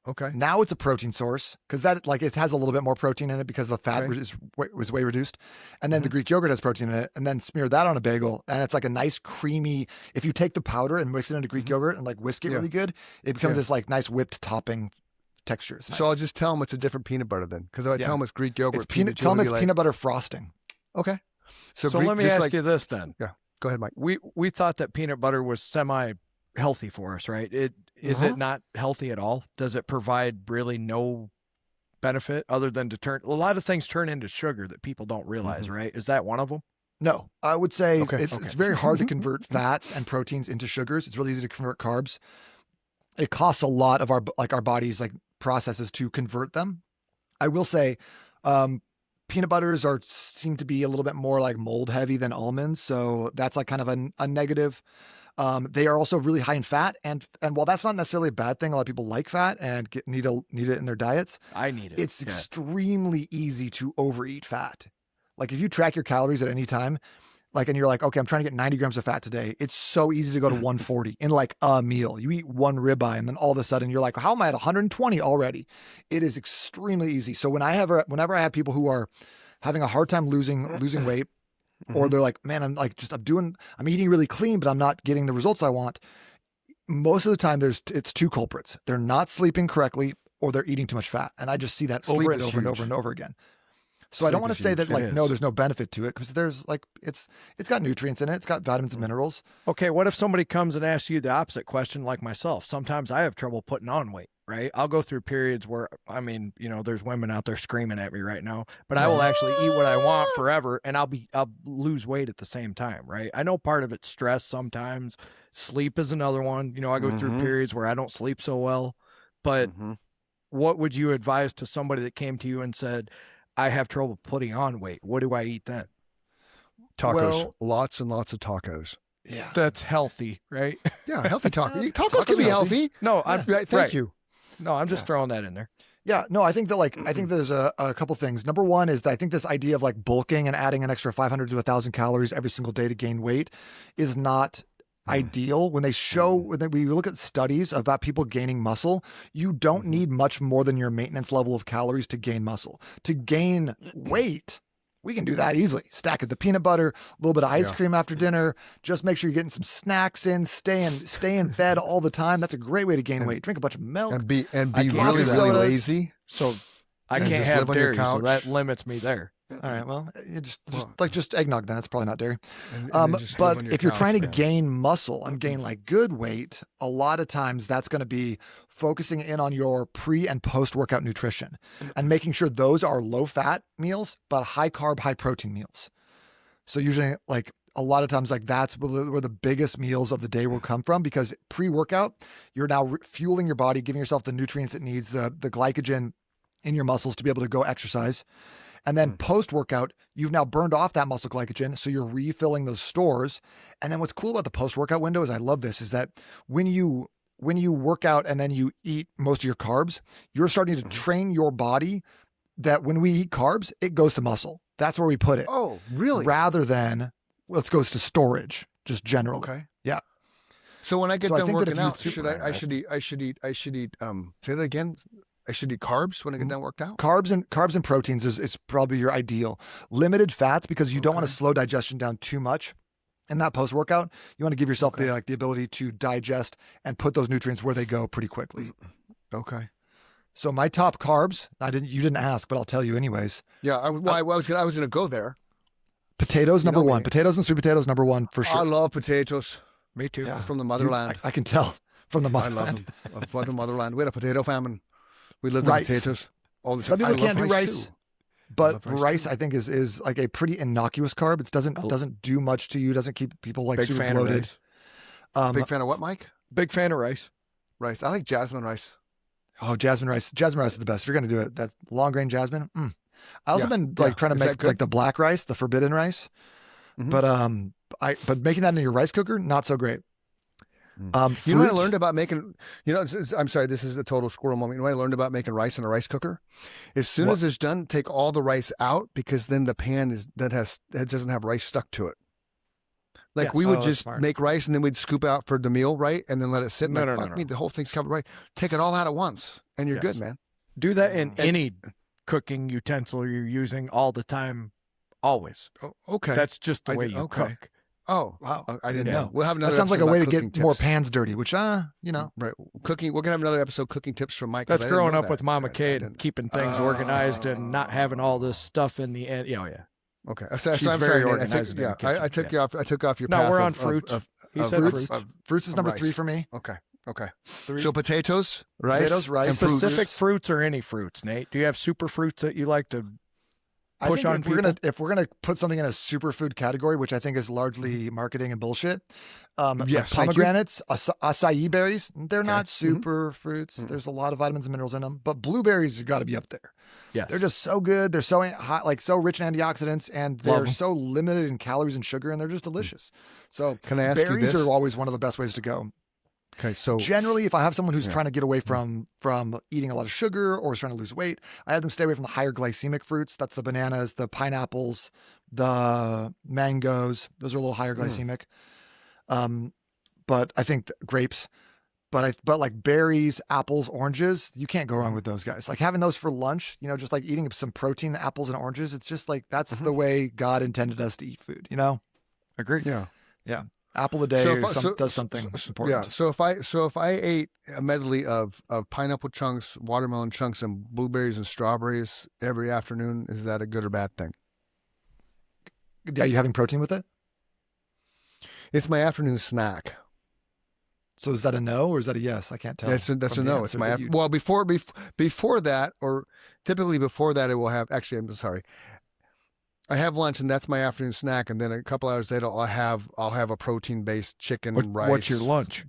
Okay. Now it's a protein source because that it has a little bit more protein in it because the fat Okay. was way reduced, and then the Greek yogurt has protein in it, and then smear that on a bagel, and it's like a nice creamy. If you take the powder and mix it into Greek yogurt and like whisk it Yeah. really good, it becomes Yeah. this like nice whipped topping texture. It's nice. So I'll just tell him it's a different peanut butter then, because if I Yeah. tell him it's Greek yogurt, it's peanut. PB2, Tell them he'll it's be like, peanut butter frosting. Okay. So Greek- let me just ask like- you this then. Go ahead, Mike. We thought that peanut butter was semi healthy for us, right? Is Uh-huh. it not healthy at all? Does it provide really no benefit other than to turn a lot of things turn into sugar that people don't realize, right? Is that one of them? No, I would say Okay. it's very hard to convert fats and proteins into sugars. It's really easy to convert carbs. It costs a lot of our body's like processes to convert them. I will say, peanut butters seem to be a little bit more like mold heavy than almonds, so that's like kind of a negative. They are also really high in fat, and while that's not necessarily a bad thing, a lot of people like fat and need it in their diets. I need it. It's extremely easy to overeat fat. Like if you track your calories at any time, like, and you're like, okay, I'm trying to get 90 grams of fat today. It's so easy to go to 140 in like a meal. You eat one ribeye and then all of a sudden you're like, how am I at 120 already? It is extremely easy. So whenever I have people who are having a hard time losing weight, or they're like, man, I'm eating really clean, but I'm not getting the results I want. Most of the time it's two culprits. They're not sleeping correctly or they're eating too much fat. And I just see that over and over and over and over again. So I don't want to say that like, no, there's no benefit to it, because there's like, it's got nutrients in it. It's got vitamins and minerals. Okay. What if somebody comes and asks you the opposite question, like myself? Sometimes I have trouble putting on weight, right? I'll go through periods where, I mean, there's women out there screaming at me right now, but I will actually eat what I want forever, and I'll lose weight at the same time, right? I know part of it's stress sometimes. Sleep is another one. I go through periods where I don't sleep so well, but what would you advise to somebody that came to you and said, I have trouble putting on weight? What do I eat then? Tacos. Well, lots and lots of tacos. Yeah. That's healthy, right? Yeah, healthy tacos. Tacos can be healthy. No, I'm right. Thank you. No, I'm just throwing that in there. Yeah, no, I think there's a couple things. Number one is that I think this idea of like bulking and adding an extra 500 to 1,000 calories every single day to gain weight is not ideal. When we look at studies about people gaining muscle, you don't need much more than your maintenance level of calories to gain muscle. To gain weight, we can do that easily. Stack of the peanut butter, a little bit of ice cream after dinner. Just make sure you're getting some snacks in, staying fed all the time. That's a great way to gain weight. Drink a bunch of milk. And be really, really really lazy. So I And can't just have live on your dairy, so couch. that limits me there. All right, well, just eggnog then. That's probably not dairy. And then just live But on your if you're couch, trying to man. gain muscle and gain like good weight, a lot of times that's going to be focusing in on your pre and post workout nutrition and making sure those are low fat meals, but high carb, high protein meals. So usually like a lot of times like that's where the biggest meals of the day will come from, because pre-workout, you're now fueling your body, giving yourself the nutrients it needs, the glycogen in your muscles to be able to go exercise. And then post-workout, you've now burned off that muscle glycogen, so you're refilling those stores. And then what's cool about the post-workout window is, I love this, is that when you work out and then you eat most of your carbs, you're starting to train your body that when we eat carbs, it goes to muscle. That's where we put it. Oh, really? Rather than, it goes to storage, just generally. Okay. Yeah. So when I get So I done think that working if you- out, I should eat say that again. I should eat carbs when I get done worked out. Carbs and proteins is probably your ideal. Limited fats, because you don't want to slow digestion down too much. In that post-workout, you want to give yourself the ability to digest and put those nutrients where they go pretty quickly. Okay. So my top carbs, you didn't ask, but I'll tell you anyways. Yeah, I was gonna go there. Potatoes, number know one. me. Potatoes and sweet potatoes, number one for sure. I love potatoes. Me too. Yeah. From the motherland. I can tell from the I motherland. love them. From the motherland. We had a potato famine. We lived Rice. on potatoes all the time. Some people I love can't do rice, too. but love rice rice too. I think is like a pretty innocuous carb. It doesn't do much to you. Doesn't keep people like Big super fan of bloated. rice. Big fan of what, Mike? Big fan of rice. Rice. I like jasmine rice. Oh, jasmine rice. Jasmine rice is the best. If you're going to do it, that's long grain jasmine. I also Yeah, been like trying to Is that make good? like the black rice, the forbidden rice. Mhm. But making that in your rice cooker, not so great. You know what I Fruit- learned about making, I'm sorry, this is a total squirrel moment. You know what I learned about making rice in a rice cooker? As soon as it's done, take all the rice out, because then the pan doesn't have rice stuck to it. Like Yes. we would Oh, that's just smart. make rice and then we'd scoop out for the meal, right? And then let it sit. And No, like, no, no, fuck no. me, the whole thing's covered right. Take it all out at once and you're Yes. good, man. Do that in any cooking utensil you're using all the time, always. Oh, okay. That's just the I way did- you okay. cook. Oh, Wow. I didn't Yeah. know. We'll have another That sounds like a episode way to about get cooking more tips. pans dirty, which, Right. Cooking. We're going to have another episode, cooking tips from Mike. 'cause That's I didn't growing know up with that. Mama I Kate and didn't- keeping things organized and not having all this stuff in the end. Oh, yeah. Okay. So She's I'm very sorry, Nate. organized in the I took kitchen, you off. I took off your No, path. we're of- on of- fruits. of- He of said fruits. fruits. fruits is number rice. 3 for me. Okay. Three. So potatoes, rice, Potatoes, rice. and fruits. Specific fruits or any fruits, Nate? Do you have super fruits that you like to I push think on people? if we're gonna put something in a superfood category, which I think is largely marketing and bullshit, like Yes, thank you. pomegranates, acai berries, they're not Mm-hmm. super fruits. There's a lot of vitamins and minerals in them, but blueberries have got to be up there. Yes. They're just so good. They're so hot, like so rich in antioxidants, and they're 'em. so limited in calories and sugar, and they're just delicious. So Can I ask you berries this? are always one of the best ways to go. Okay, so Generally, if I have someone who's Yeah. trying to get away from eating a lot of sugar or is trying to lose weight, I have them stay away from the higher glycemic fruits. That's the bananas, the pineapples, the mangoes. Those are a little higher glycemic. But I think grapes. But like berries, apples, oranges, you can't go wrong with those guys. Like having those for lunch, just like eating some protein, apples and oranges. It's just like that's the way God intended us to eat food. Agreed. yeah. Apple a day So if I- does something important. Yeah. So if I ate a medley of pineapple chunks, watermelon chunks, and blueberries and strawberries every afternoon, is that a good or bad thing? Yeah, you having protein with it? It's my afternoon snack. So is that a no or is that a yes? I can't tell. That's a from the no. It's answer my that you- well before that, or typically before that, it will have. Actually, I'm sorry. I have lunch and that's my afternoon snack, and then a couple hours later, I'll have a protein based chicken rice. What's your lunch?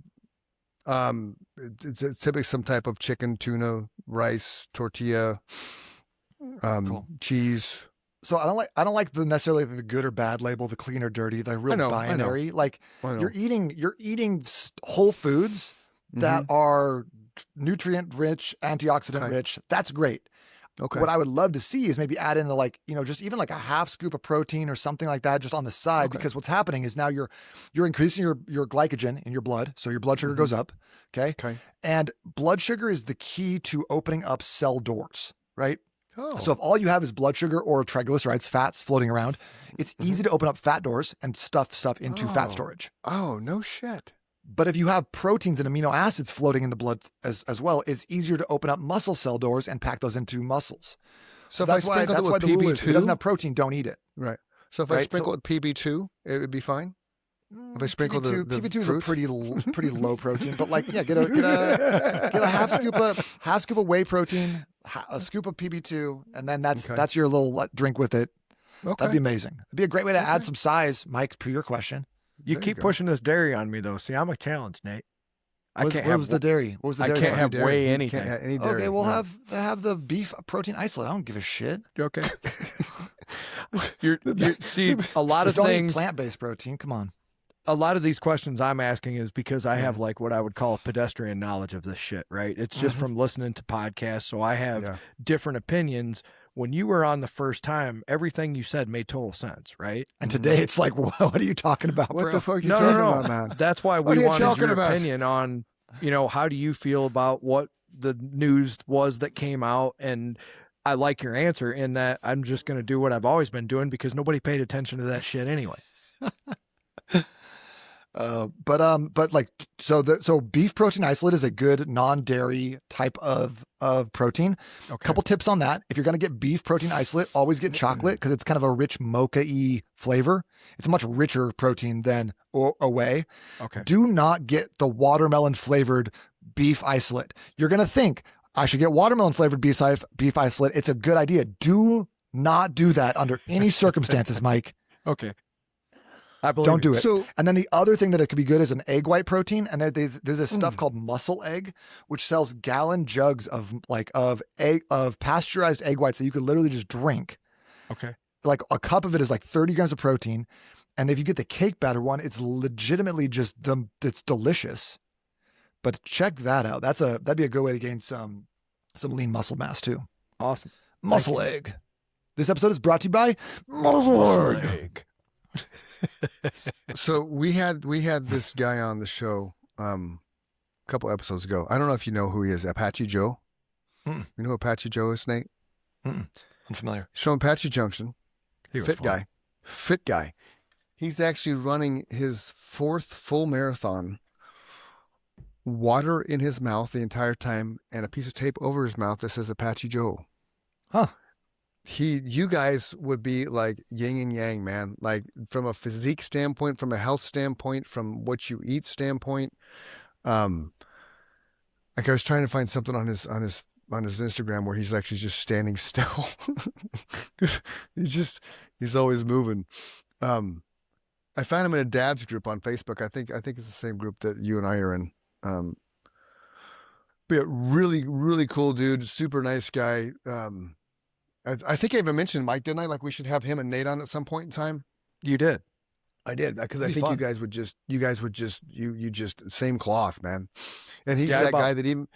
It's typically some type of chicken, tuna, rice, tortilla, Cool. cheese. So I don't like the necessarily the good or bad label, the clean or dirty, the real I know. binary. Like I know. you're eating whole foods that are nutrient rich, antioxidant Okay. rich. That's great. Okay. What I would love to see is maybe add in just even like a half scoop of protein or something like that just on the side, Okay. because what's happening is now you're increasing your glycogen in your blood. So your blood sugar goes up. Okay. Okay. And blood sugar is the key to opening up cell doors, right? Oh. So if all you have is blood sugar or triglycerides, fats floating around, it's easy to open up fat doors and stuff into fat Oh. storage. Oh, no shit. But if you have proteins and amino acids floating in the blood as well, it's easier to open up muscle cell doors and pack those into muscles. So if that's I why sprinkled it that's why with the rule is if it PB2? doesn't have protein, don't eat it. Right. So if I Right, sprinkle so- with PB2, it would be fine. If I sprinkle the PB2 is fruit? a pretty low protein, but like get a half scoop of whey protein, a scoop of PB2, and then that's your little drink with it. Okay. That'd be amazing. It'd be a great way to add some size, Mike. To your question, You There you keep go. pushing this dairy on me, though. See, I'm a challenge, Nate. what was the dairy? What was the I dairy? can't part? have Dairy. whey You anything. Can't have any dairy. Okay, we'll no. have the beef protein isolate. I don't give a shit. Okay. you're, see, a lot of Don't eat things. plant-based protein. Come on. A lot of these questions I'm asking is because I have like what I would call pedestrian knowledge of this shit, right? It's just from listening to podcasts. So I have Yeah. different opinions. When you were on the first time, everything you said made total sense, right? And today it's like, what are you talking about, What bro? the fuck are you No, talking no, about, man? That's why What are we you wanted talking your about? opinion on, how do you feel about what the news was that came out? And I like your answer in that I'm just going to do what I've always been doing because nobody paid attention to that shit anyway. But like, so beef protein isolate is a good non-dairy type of protein. Okay. Couple tips on that. If you're going to get beef protein isolate, always get chocolate because it's kind of a rich mocha-y flavor. It's a much richer protein than whey. Okay. Do not get the watermelon flavored beef isolate. You're going to think I should get watermelon flavored beef isolate. It's a good idea. Do not do that under any circumstances, Mike. Okay. I believe Don't do you. it. So And then the other thing that it could be good is an egg white protein. And there's this stuff called muscle egg, which sells gallon jugs of pasteurized egg whites that you could literally just drink. Okay. Like a cup of it is like 30 grams of protein. And if you get the cake batter one, it's legitimately it's delicious. But check that out. That'd be a good way to gain some lean muscle mass too. Awesome. Muscle egg. This episode is brought to you by Muscle Egg. so we had this guy on the show a couple episodes ago. I don't know if you know who he is. Apache Joe. Mm. You know who Apache Joe is, Nate? I'm familiar. He's from Apache Junction. He was Fit fun. guy. Fit guy. He's actually running his 4th full marathon. Water in his mouth the entire time and a piece of tape over his mouth that says Apache Joe. Huh. You guys would be like yin and yang, man. Like from a physique standpoint, from a health standpoint, from what you eat standpoint. Like I was trying to find something on his Instagram where he's actually just standing still. he's always moving. I found him in a dad's group on Facebook. I think it's the same group that you and I are in. But yeah, really, really cool dude, super nice guy. I think I even mentioned Mike, didn't I? Like we should have him and Nate on at some point in time. You did. I did because I It'd be think fun. you guys would just same cloth, man. And he's Yeah, that guy that even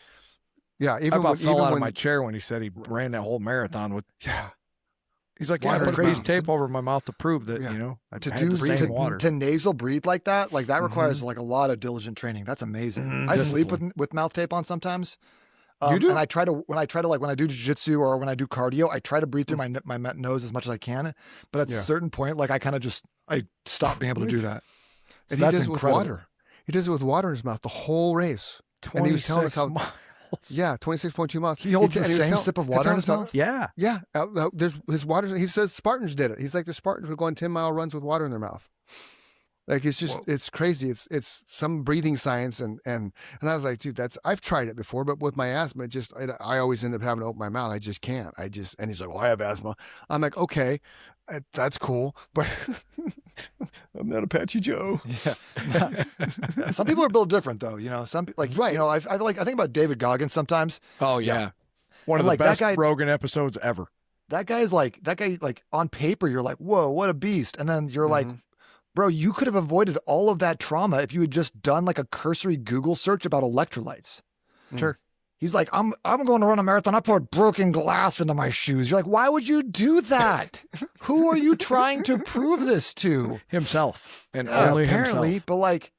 I even about when, fell even out of when my chair when he said he ran that whole marathon with. yeah. He's like, yeah, I Water put a is piece of tape over my mouth to prove that, Yeah. you know, I To had do the same water. to nasal breathe like that requires like a lot of diligent training. That's amazing. Mhm. I sleep Discipline. with mouth tape on sometimes. You do? And I try to when I do jiu-jitsu or when I do cardio, I try to breathe through my nose as much as I can. But at a Yeah. certain point, like I stop being able to do that. So And he that's does it with incredible. water. He does it with water in his mouth the whole race. And he was telling us 26 how miles. yeah, 26.2 miles. He holds the and was same sip of water in his mouth. Yeah. Yeah, there's his water. He says Spartans did it. He's like the Spartans were going 10-mile runs with water in their mouth. Like it's just it's crazy. It's some breathing science and I was like, dude, I've tried it before, but with my asthma, I always end up having to open my mouth. I just can't. And he's like, well, I have asthma. I'm like, okay, that's cool, but I'm not Apache Joe. Yeah. Some people are built different though, you know. Some like Right. you know, I think about David Goggins sometimes. Oh, yeah. One of And the like that best guy- Rogan episodes ever. That guy like on paper you're like, "Whoa, what a beast." And then you're like, Mhm. "Bro, you could have avoided all of that trauma if you had just done like a cursory Google search about electrolytes." Sure. He's like, I'm going to run a marathon. I poured broken glass into my shoes. You're like, why would you do that? Who are you trying to prove this to? Himself. And Yeah, only apparently, himself. but like,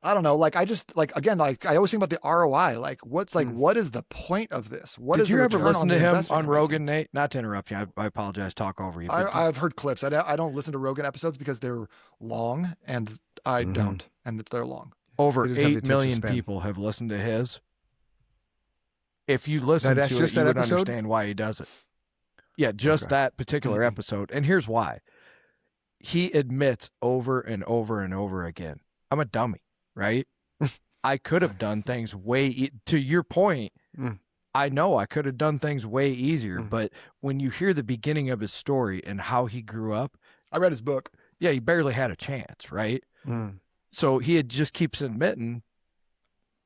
I don't know. Like, I just like again, like I always think about the ROI. Like, what is the point of this? What Did is you the ever return listen the to him investment on you're making? Rogan, Nate? Not to interrupt you. I apologize. Talk over you. but I've heard clips. I don't listen to Rogan episodes because they're long, and I don't, and they're long. over He doesn't have the 8 million attention span. people have listened to his. If you listen That's to just it, you that would episode? understand why he does it. Yeah, just Okay. that particular Mhm. episode. And here's why. He admits over and over and over again, I'm a dummy, right? I could have done things to your point. Mm. I know I could have done things way easier, Mm. but when you hear the beginning of his story and how he grew up, I read his book. yeah, he barely had a chance, right? Mm. So he just keeps admitting,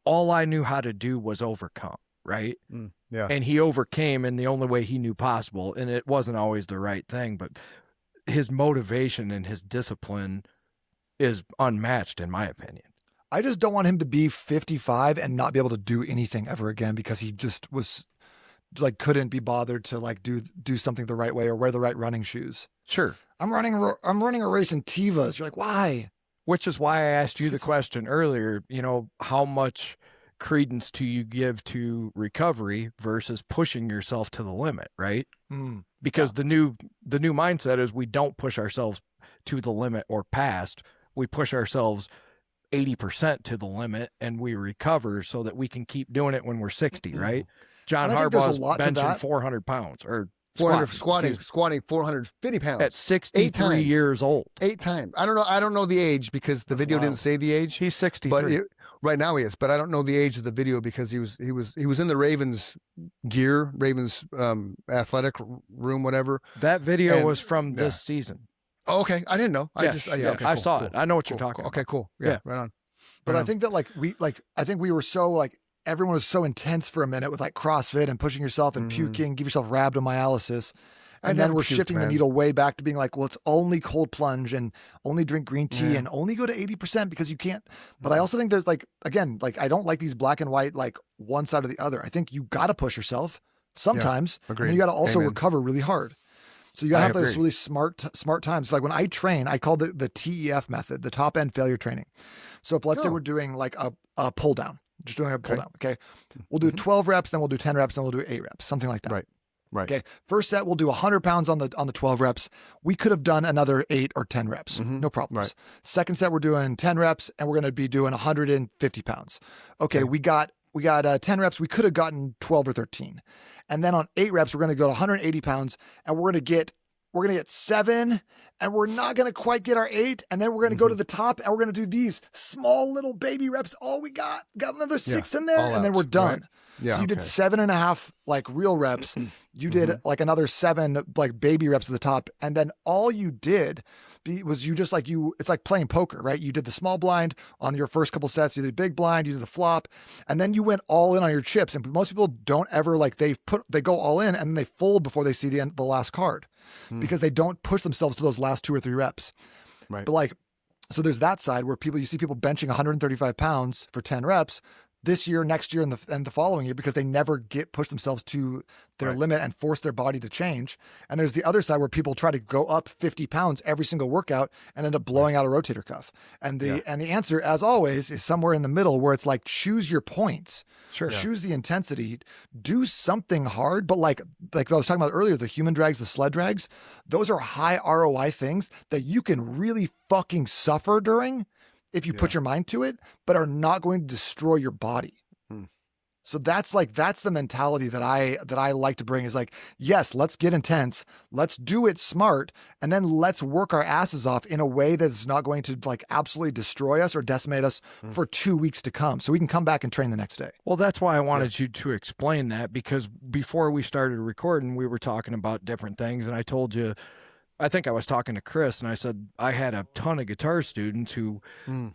all I knew how to do was overcome, right? Yeah. And he overcame in the only way he knew possible. And it wasn't always the right thing, but his motivation and his discipline is unmatched, in my opinion. I just don't want him to be 55 and not be able to do anything ever again because he just was like couldn't be bothered to like do something the right way or wear the right running shoes. Sure. I'm running a race in Tevas. You're like, why? Which is why I asked you the question earlier, you know, how much credence do you give to recovery versus pushing yourself to the limit, right? Mm. Because the new mindset is we don't push ourselves to the limit or past. We push ourselves 80% to the limit and we recover so that we can keep doing it when we're 60, right? John And I think there's a Harbaugh's lot to benching that. 400 pounds or 400 squatting squatting 450 pounds at 63 times. years old. 8 times. I don't know the age because the That's video wild. didn't say the age. He's 63. But right now he is, but I don't know the age of the video because he was in the Ravens gear, Ravens athletic room, whatever. that video and- was from yeah. this season. Oh, okay, I didn't know. Yeah, Okay, I cool, saw cool, it. I know what you're cool, talking cool. about. Okay, cool. Yeah. Yeah, right on. But Right I on. think that I think we were so like everyone was so intense for a minute with like CrossFit and pushing yourself and puking, give yourself rhabdomyolysis. I And then never we're puked, shifting the man. needle way back to being like, well, it's only cold plunge and only drink green tea Yeah. and only go to 80% because you can't. But I also think there's like, again, like I don't like these black and white, like one side or the other. I think you got to push yourself sometimes. And then agreed. you got to also Amen. recover really hard. So you got to I have those agree. really smart times. Like when I train, I call it the TEF method, the top end failure training. So if let's say Oh. we're doing like a pull down, just doing a pull Okay. down. Okay. We'll do 12 reps, then we'll do 10 reps, then we'll do 8 reps, something like that. Right. Right. Okay. First set, we'll do 100 pounds on the 12 reps. We could have done another 8 or 10 reps. Mhm. No problems. Right. Second set, we're doing 10 reps and we're going to be doing 150 pounds. Okay. Okay. We got 10 reps. We could have gotten 12 or 13. And then on 8 reps, we're going to go to 180 pounds and we're going to get 7 and we're not going to quite get our 8. And then we're going to go to the top and we're going to do these small little baby reps. All we got another 6 in there, and then we're done. Right? Yeah. So you did 7.5 like real reps. You did like another 7 like baby reps at the top. And then all you did was it's like playing poker, right? You did the small blind on your first couple sets, you did big blind, you did the flop, and then you went all in on your chips. And most people don't ever like they go all in and then they fold before they see the last card because they don't push themselves to those last 2 or 3 reps. Right. But like, so there's that side where you see people benching 135 pounds for 10 reps this year, next year, and the following year because they never push themselves to their limit and force their body to change. And there's the other side where people try to go up 50 pounds every single workout and end up blowing out a rotator cuff. And the answer, as always, is somewhere in the middle where it's like, choose your points. Sure. Choose the intensity, do something hard, but like I was talking about earlier, the human drags, the sled drags, those are high ROI things that you can really fucking suffer during if you put your mind to it, but are not going to destroy your body. So that's the mentality that I like to bring is like, yes, let's get intense. Let's do it smart. And then let's work our asses off in a way that's not going to like absolutely destroy us or decimate us for 2 weeks to come. So we can come back and train the next day. Well, that's why I wanted you to explain that, because before we started recording, we were talking about different things. And I told you, I think I was talking to Chris and I said, I had a ton of guitar students who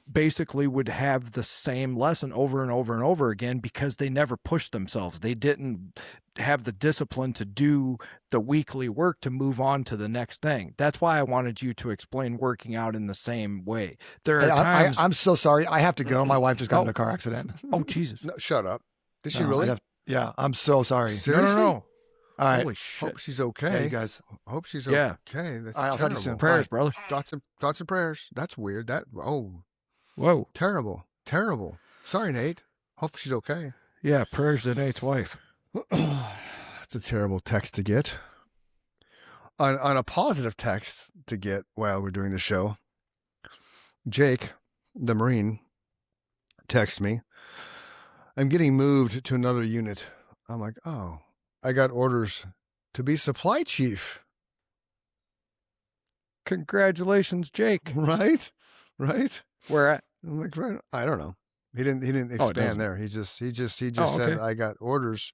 basically would have the same lesson over and over and over again because they never pushed themselves. They didn't have the discipline to do the weekly work to move on to the next thing. That's why I wanted you to explain working out in the same way. There are times... I'm so sorry. I have to go. My wife just got in a car accident. Oh, Jesus. No, shut up. Did she really? Yeah, I'm so sorry. Seriously? No. All right. Holy shit. Hope she's okay. Yeah, you guys. Hope she's Yeah. okay. That's All right, I'll talk to you terrible. soon. Prayers, brother. Thoughts and prayers. That's weird. Whoa. Terrible. Sorry, Nate. Hope she's okay. Yeah, prayers to Nate's wife. That's a terrible text to get. On a positive text to get while we're doing the show, Jake, the Marine, texts me, I'm getting moved to another unit. I'm like, oh, I got orders to be supply chief. Congratulations, Jake. Right? Where at? I'm like, right. I don't know. He didn't expand there. He just said, okay. I got orders.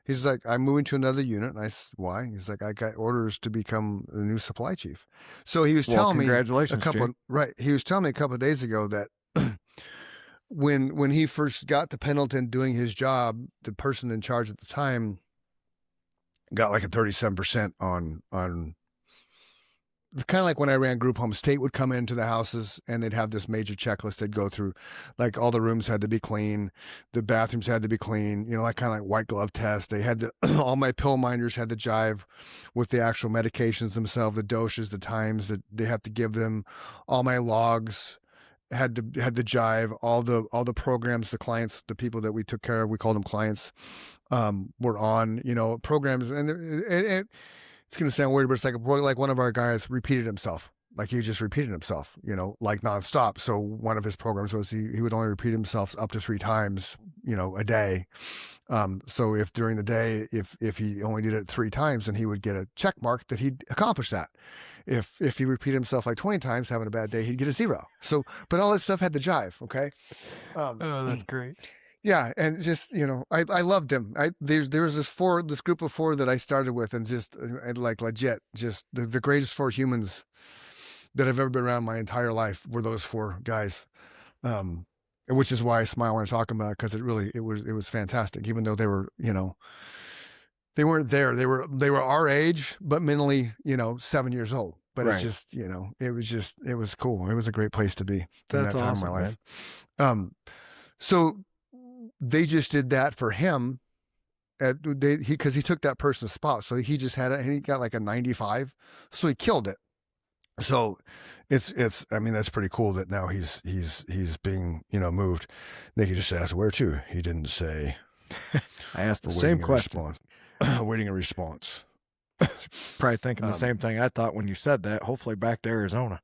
He's like, I'm moving to another unit. And I said, why? He's like, I got orders to become the new supply chief. So he was telling me congratulations, Jake. He was telling me a couple of days ago that when he first got to Pendleton doing his job, the person in charge at the time got like a 37% on kind of like when I ran group home. State would come into the houses and they'd have this major checklist they'd go through. Like all the rooms had to be clean. The bathrooms had to be clean, like kind of like white glove test. They had all my pill minders had to jive with the actual medications themselves, the doses, the times that they have to give them. All my logs had to jive. All the programs, the clients, the people that we took care of, we called them clients, were on, programs. And it's going to sound weird, but it's like one of our guys repeated himself. Like he just repeated himself, like nonstop. So one of his programs was he would only repeat himself up to 3 times, a day. So if during the day, if he only did it 3 times, then he would get a check mark that he'd accomplished that. If he repeated himself like 20 times, having a bad day, he'd get a 0. So, but all that stuff had to jive. Okay. Oh, that's great. Yeah, and just I loved him. There was this group of 4 that I started with, and just like legit, just the greatest 4 humans that I've ever been around my entire life were those 4 guys, which is why I smile when I talk about it, because it was fantastic. Even though they were they weren't there, they were our age, but mentally 7 years old. But right. It's just it was cool. It was a great place to be. That's in that time awesome, of my life. So they just did that for him because he took that person's spot. So he just had it and he got like a 95. So he killed it. So it's that's pretty cool that now he's being, moved. They could just ask where to. He didn't say. I asked the same question. Waiting a response. Probably thinking the same thing I thought when you said that. Hopefully back to Arizona.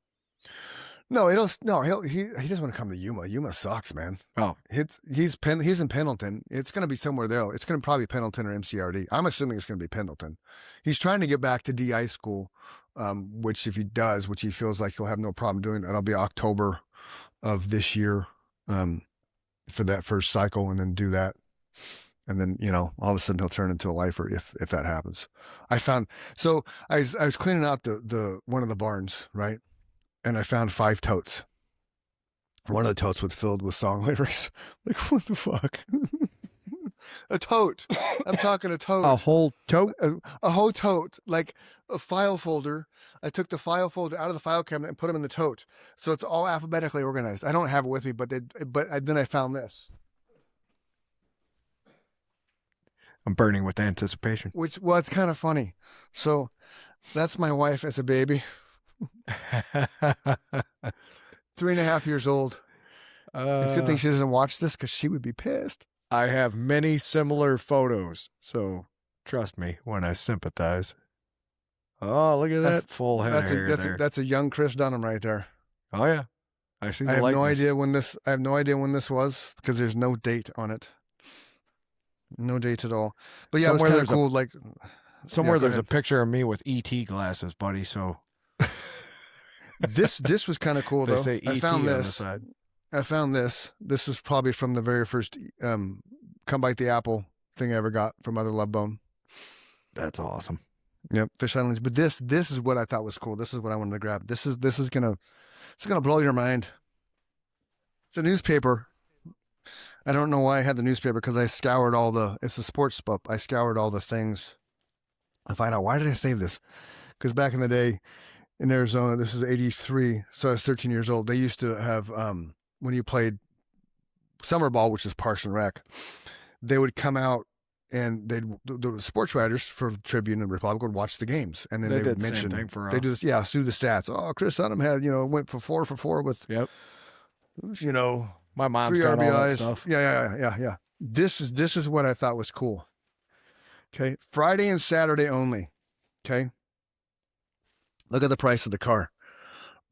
No, he doesn't want to come to Yuma. Yuma sucks, man. Oh, He's in Pendleton. It's going to be somewhere there. It's going to probably be Pendleton or MCRD. I'm assuming it's going to be Pendleton. He's trying to get back to DI school, which if he does, which he feels like he'll have no problem doing, that'll be October of this year, for that first cycle, and then do that. And then, all of a sudden he'll turn into a lifer if that happens. I was cleaning out the one of the barns, right? And I found 5 totes. One of the totes was filled with song lyrics. Like, what the fuck? A tote. I'm talking a tote. a whole tote? A whole tote. Like a file folder. I took the file folder out of the file cabinet and put them in the tote. So it's all alphabetically organized. I don't have it with me, but then I found this. I'm burning with anticipation. Well, it's kind of funny. So that's my wife as a baby. 3.5 years old. It's a good thing she doesn't watch this because she would be pissed. I have many similar photos, so trust me when I sympathize. Oh, look at that full head of hair there. That's a young Chris Dunham right there. Oh yeah, I see. I have no idea when this. I have no idea when this was because there's no date on it. No date at all. But yeah, Somewhere it was kind of cool. Somewhere there's a picture of me with ET glasses, buddy. So this was kind of cool they though. say ET I found on the this. side. I found this. This is probably from the very first Come Bite the Apple thing I ever got from Mother Love Bone. That's awesome. Yep, Fish Islands. But this is what I thought was cool. This is what I wanted to grab. It's gonna blow your mind. It's a newspaper. I don't know why I had the newspaper because I scoured it's a sports book. I scoured all the things. I find out, why did I save this? Because back in the day in Arizona, this is 83. So I was 13 years old. They used to have, when you played summer ball, which is Parks and Rec, they would come out and the sports writers for Tribune and Republic would watch the games. And then they would mention, same thing for us. they do this, yeah, do the stats. Oh, Chris Dunham had, went for 4 for 4 with, Yep. My mom's 3 got all that RBIs. stuff. Yeah. This is what I thought was cool. Okay. Friday and Saturday only. Okay. Look at the price of the car.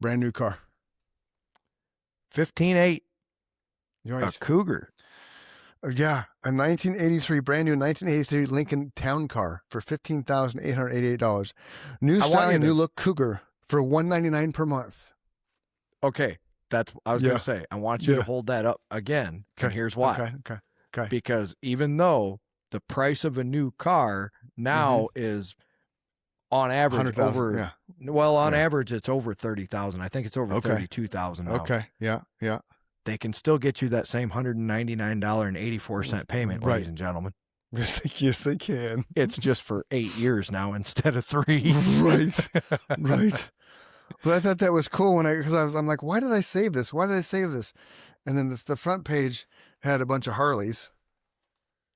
Brand new car. 15.8. You're A right. Cougar. Yeah. A 1983, brand new 1983 Lincoln Town Car for $15,888. New style, new look Cougar for $199 per month. Okay. I was going to say, I want you to hold that up again. Okay. And here's why. Okay. Because even though the price of a new car now is on average over, average it's over 30,000. I think it's over 32,000 now. Okay. Yeah. They can still get you that same $199.84 payment, ladies and gentlemen. Yes, they can. It's just for 8 years now instead of 3. Right. But I thought that was cool because I'm like, why did I save this? Why did I save this? And then the front page had a bunch of Harleys.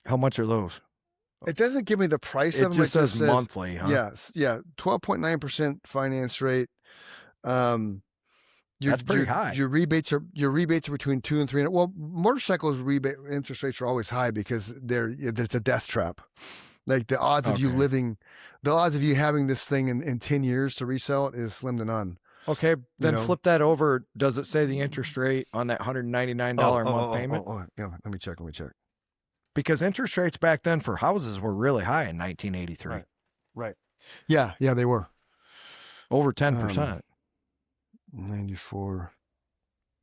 How much are those? It doesn't give me the price It of them. just says monthly, huh? Yeah. 12.9% finance rate. That's pretty high. Your rebates are between 2 and 3. Well, motorcycles interest rates are always high because there's a death trap. Like the odds of you having this thing in 10 years to resell it is slim to none. Okay, then flip that over. Does it say the interest rate on that $199 a month payment? Yeah, let me check. Because interest rates back then for houses were really high in 1983. Right. Yeah, they were. Over 10%. 94.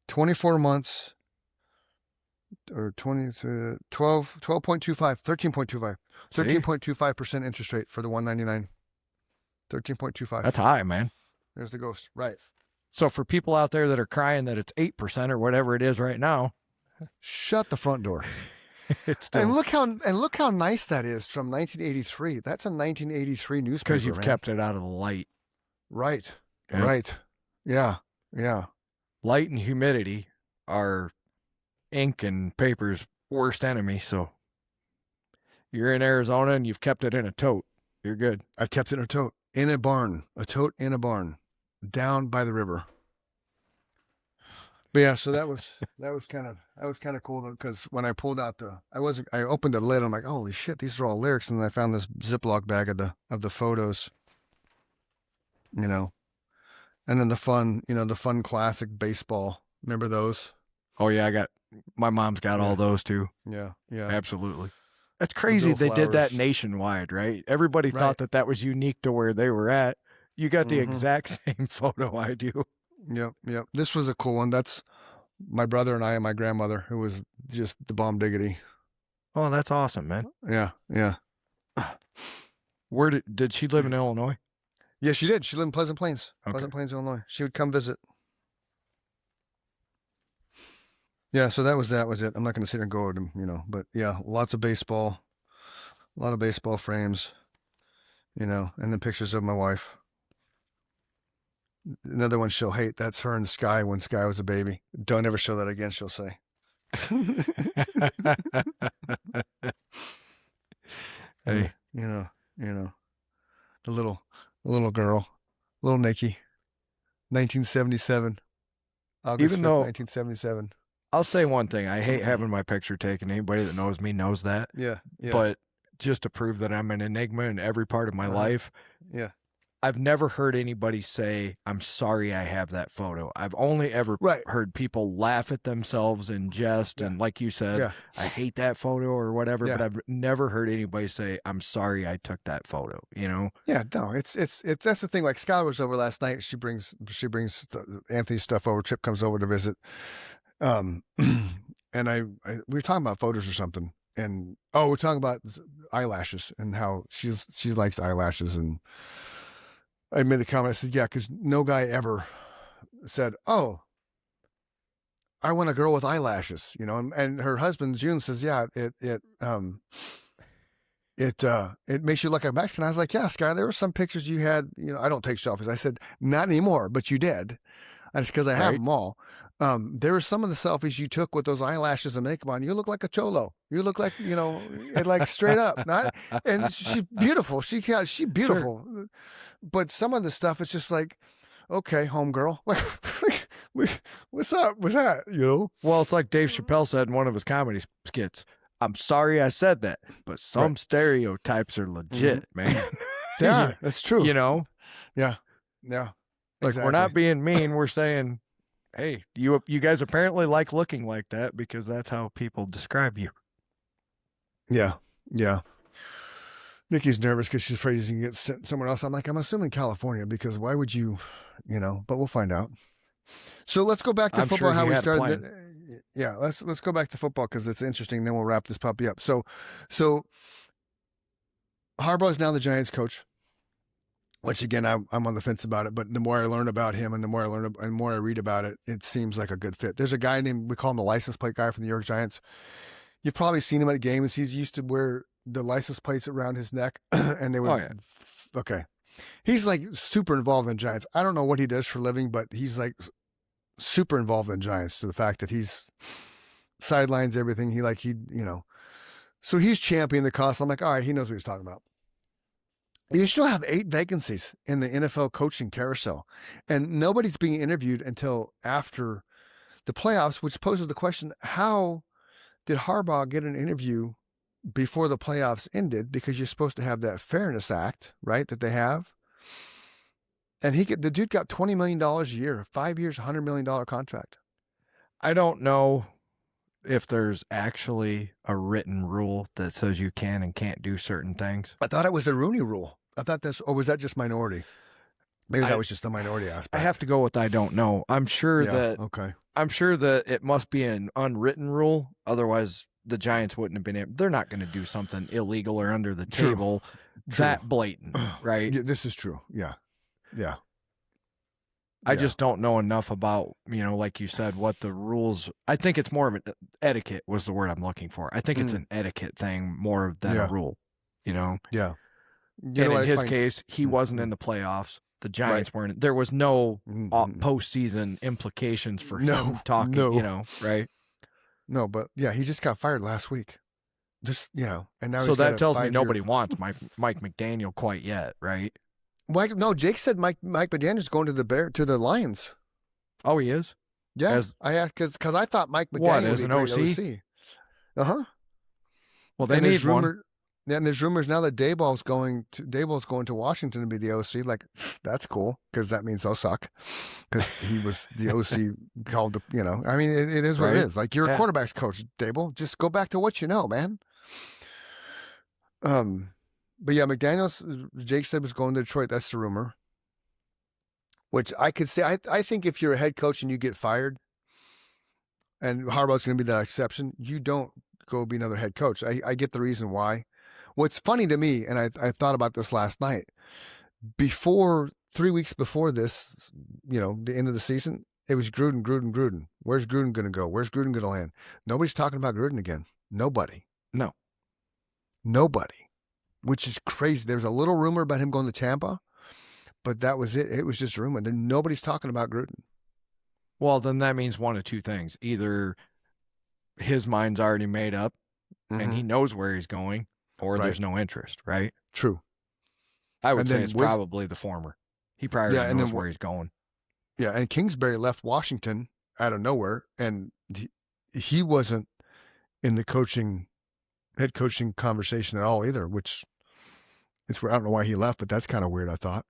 24 months or 12.25, 13.25. 13.25% interest rate for the 199. 13.25. That's high, man. There's the ghost. Right. So for people out there that are crying that it's 8% or whatever it is right now, shut the front door. It's still, and look how nice that is from 1983. That's a 1983 newspaper. Because you've kept it out of the light. Right. Yep. Right. Yeah. Light and humidity are ink and paper's worst enemy. So you're in Arizona and you've kept it in a tote. You're good. I kept it in a tote in a barn, down by the river. But yeah, so that was kind of cool because when I pulled out I opened the lid. I'm like, holy shit, these are all lyrics, and then I found this Ziploc bag of the photos. And then the fun classic baseball. Remember those? Oh yeah, my mom's got all those too. Yeah, yeah. Absolutely. That's crazy. They did that nationwide, right? Everybody thought that was unique to where they were at. You got the exact same photo I do. Yep, yep. This was a cool one. That's my brother and I and my grandmother, who was just the bomb diggity. Oh, that's awesome, man. Yeah, yeah. Where did she live in Illinois? Yeah, she did. She lived in Pleasant Plains, Okay. Pleasant Plains, Illinois. She would come visit. Yeah, so that was it. I'm not going to sit here and go over them, but yeah, lots of baseball, a lot of baseball frames, and then pictures of my wife. Another one she'll hate. That's her and Sky when Sky was a baby. Don't ever show that again, she'll say. Hey, the little girl, little Nikki, 1977. August Even 5th, though 1977. I'll say one thing. I hate having my picture taken. Anybody that knows me knows that. Yeah, yeah. But just to prove that I'm an enigma in every part of my life. Yeah. I've never heard anybody say, I'm sorry I have that photo. I've only ever heard people laugh at themselves in jest. And like you said, I hate that photo or whatever, but I've never heard anybody say, I'm sorry I took that photo, Yeah, no, it's that's the thing. Like Skylar was over last night. She brings Anthony's stuff over. Chip comes over to visit. And we were talking about photos or something. And we're talking about eyelashes and how she likes eyelashes. And I made the comment. I said, yeah, because no guy ever said, "Oh, I want a girl with eyelashes," And her husband June says, "Yeah, it makes you look like a Mexican." I was like, "Yeah, Sky, there were some pictures you had. I don't take selfies." I said, "Not anymore, but you did." And it's because I have them all. There were some of the selfies you took with those eyelashes and makeup on. You look like a cholo. You look like, like straight up. And she's beautiful. She's beautiful. Sure. But some of the stuff, it's just like, okay, homegirl. Like, what's up with that, Well, it's like Dave Chappelle said in one of his comedy skits. I'm sorry I said that, but some stereotypes are legit, man. They are. That's true. Yeah. Yeah. Like, exactly. We're not being mean. We're saying, hey, you guys apparently like looking like that because that's how people describe you. Yeah. Yeah. Nikki's nervous because she's afraid he's going to get sent somewhere else. I'm like, I'm assuming California because why would you, but we'll find out. So let's go back to football, how we started. Yeah, let's go back to football because it's interesting. Then we'll wrap this puppy up. So Harbaugh is now the Giants coach. Which again, I'm on the fence about it, but the more I learn about him and the more I read about it, it seems like a good fit. There's a guy we call him the license plate guy from the New York Giants. You've probably seen him at games. He's used to wear the license plates around his neck, and they would. Oh, yeah. Okay, he's like super involved in Giants. I don't know what he does for a living, but he's like super involved in Giants to the fact that he's sidelines everything. So he's championing the cause. I'm like, all right, he knows what he's talking about. You still have 8 vacancies in the NFL coaching carousel, and nobody's being interviewed until after the playoffs, which poses the question, how did Harbaugh get an interview before the playoffs ended? Because you're supposed to have that Fairness Act, right, that they have. And the dude got $20 million a year, 5 years, $100 million contract. I don't know if there's actually a written rule that says you can and can't do certain things. I thought it was the Rooney Rule. I thought or was that just minority? Maybe that was just the minority aspect. I have to go with I don't know. I'm sure that it must be an unwritten rule. Otherwise, the Giants wouldn't have been able. They're not going to do something illegal or under the table that blatant, right? Yeah, this is true. Yeah. I just don't know enough about, like you said, what the rules. I think it's more of an etiquette was the word I'm looking for. I think it's an etiquette thing more than a rule, Yeah. And in his case, he wasn't in the playoffs. The Giants weren't. There was no postseason implications for him talking, right? No, but yeah, he just got fired last week. Just, and now so that tells me nobody wants Mike McDaniel quite yet, right? Jake said Mike McDaniel's going to the Lions. Oh, he is? Yeah. Because I thought Mike McDaniel as an OC? Uh-huh. Well, they need one. Yeah, and there's rumors now that Dayball's going to Washington to be the OC. Like, that's cool because that means they'll suck because he was the OC called the, I mean, it is what Right. it is. Like, you're a Yeah. quarterback's coach, Dayball. Just go back to what you know, man. But yeah, McDaniels, Jake said was going to Detroit. That's the rumor. Which I could say, I think if you're a head coach and you get fired, and Harbaugh's going to be that exception, you don't go be another head coach. I get the reason why. What's funny to me, and I thought about this last night, 3 weeks before this, the end of the season, it was Gruden. Where's Gruden going to go? Where's Gruden going to land? Nobody's talking about Gruden again. Nobody. No. Nobody. Which is crazy. There's a little rumor about him going to Tampa, but that was it. It was just a rumor. Nobody's talking about Gruden. Well, then that means one of two things. Either his mind's already made up and he knows where he's going, or there's no interest, right? True. I would say it's probably the former. He probably knows where he's going. Yeah, and Kingsbury left Washington out of nowhere, and he wasn't in the head coaching conversation at all either, which is where I don't know why he left, but that's kind of weird, I thought.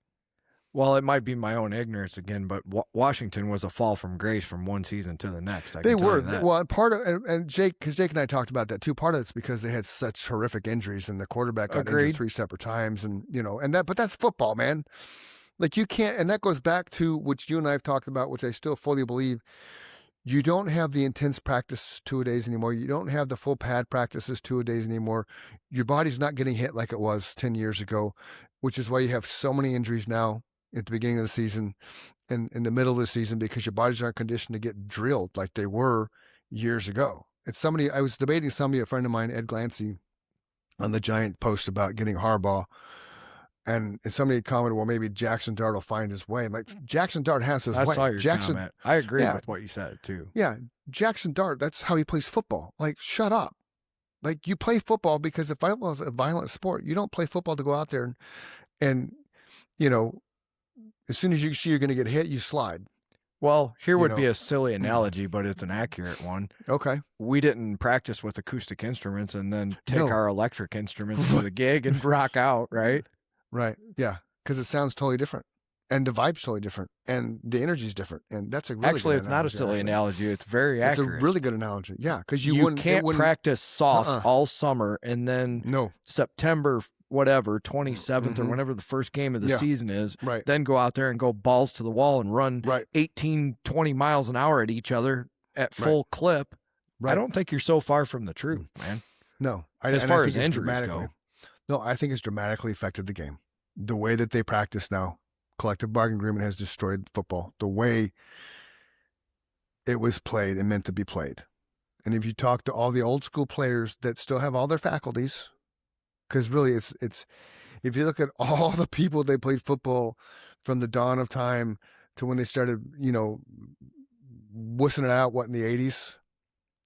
Well, it might be my own ignorance again, but Washington was a fall from grace from one season to the next. They were. Well, part of, and Jake, because Jake and I talked about that too, part of it's because they had such horrific injuries and the quarterback got injured 3 separate times but that's football, man. Like you can't, and that goes back to which you and I have talked about, which I still fully believe. You don't have the intense practice 2-a-days anymore. You don't have the full pad practices 2-a-days anymore. Your body's not getting hit like it was 10 years ago, which is why you have so many injuries now at the beginning of the season and in the middle of the season because your bodies aren't conditioned to get drilled like they were years ago. I was debating a friend of mine, Ed Glancy, on the Giant post about getting Harbaugh. And somebody commented, well, maybe Jackson Dart will find his way. I'm like, Jackson Dart has his way. I saw your comment. I agree with what you said, too. Yeah, Jackson Dart, that's how he plays football. Like, shut up. Like, you play football because if football is a violent sport, you don't play football to go out there and as soon as you see you're going to get hit, you slide. Well, here would be a silly analogy, but it's an accurate one. Okay. We didn't practice with acoustic instruments and then take our electric instruments to the gig and rock out, right? Right. Yeah. Because it sounds totally different. And the vibe's totally different. And the energy's different. And that's a really Actually, it's not a silly analogy. It's very accurate. It's a really good analogy. Yeah. Because you can't practice soft all summer and then September whatever, 27th or whenever the first game of the season is, then go out there and go balls to the wall and run 18, 20 miles an hour at each other at full clip. I don't think you're so far from the truth, man. No. As far as injuries go. No, I think it's dramatically affected the game. The way that they practice now, collective bargaining agreement has destroyed football. The way it was played and meant to be played. And if you talk to all the old school players that still have all their faculties, because really it's if you look at all the people they played football from the dawn of time to when they started, wussing it out, in the 80s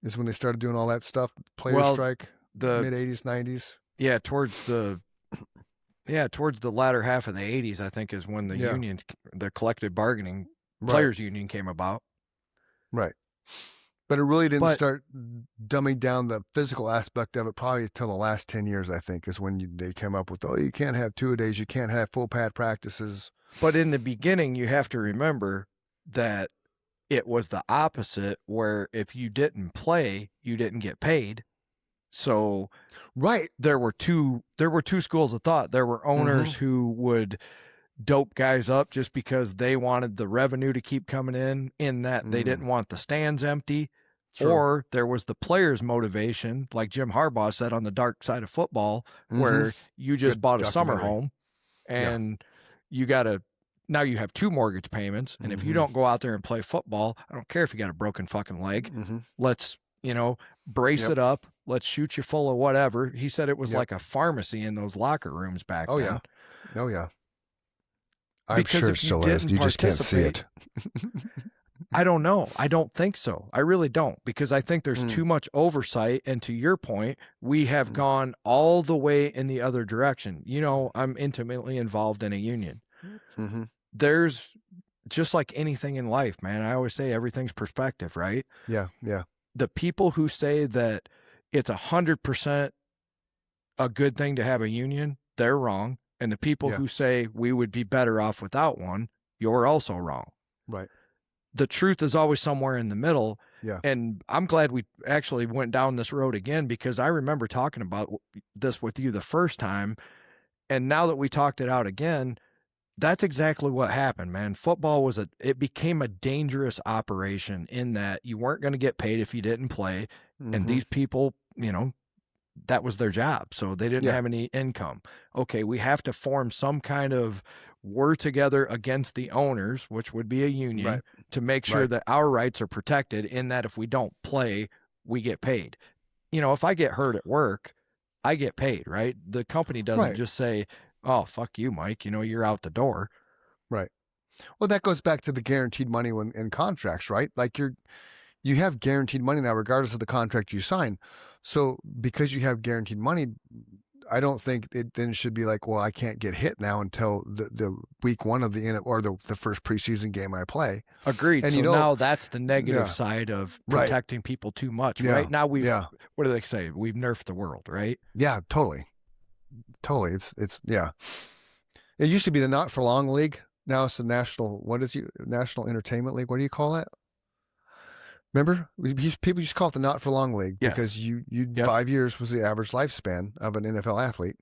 is when they started doing all that stuff, strike, the mid-80s, 90s. Yeah, towards the latter half of the 80s, I think, is when the unions, the collective bargaining players union came about. Right. But it really didn't start dumbing down the physical aspect of it probably until the last 10 years, I think, is when they came up with, you can't have 2-a-days, you can't have full pad practices. But in the beginning, you have to remember that it was the opposite, where if you didn't play, you didn't get paid. So there were two schools of thought. There were owners who would dope guys up just because they wanted the revenue to keep coming in that they didn't want the stands empty. True. Or there was the players' motivation, like Jim Harbaugh said on the dark side of football, where you just bought a summer home and now you have 2 mortgage payments. And if you don't go out there and play football, I don't care if you got a broken fucking leg. Let's, brace it up. Let's shoot you full of whatever. He said it was like a pharmacy in those locker rooms back then. Oh, yeah. I'm sure it still is. You just can't see it. I don't know. I don't think so. I really don't, because I think there's too much oversight. And to your point, we have gone all the way in the other direction. I'm intimately involved in a union. There's just like anything in life, man. I always say everything's perspective, right? Yeah. The people who say that it's 100% a good thing to have a union, they're wrong. And the people Yeah. who say we would be better off without one, you're also wrong. Right. The truth is always somewhere in the middle. Yeah. And I'm glad we actually went down this road again, because I remember talking about this with you the first time. And now that we talked it out again, that's exactly what happened, man. Football it became a dangerous operation in that you weren't going to get paid if you didn't play. And these people, that was their job. So they didn't have any income. Okay, we have to form some kind of we're together against the owners, which would be a union, to make sure that our rights are protected, in that if we don't play, we get paid. If I get hurt at work, I get paid, right? The company doesn't just say, oh, fuck you, Mike, you're out the door. Right. Well, that goes back to the guaranteed money in contracts, right? Like you have guaranteed money now, regardless of the contract you sign. So because you have guaranteed money, I don't think it then should be like, well, I can't get hit now until the week one of the first preseason game I play. Agreed. And so now that's the negative side of protecting people too much, right? Now what do they say? We've nerfed the world, right? Yeah, totally. It's It used to be the Not for Long League. Now it's the National Entertainment League. What do you call that? Remember, people used to call it the Not for Long League because 5 years was the average lifespan of an NFL athlete.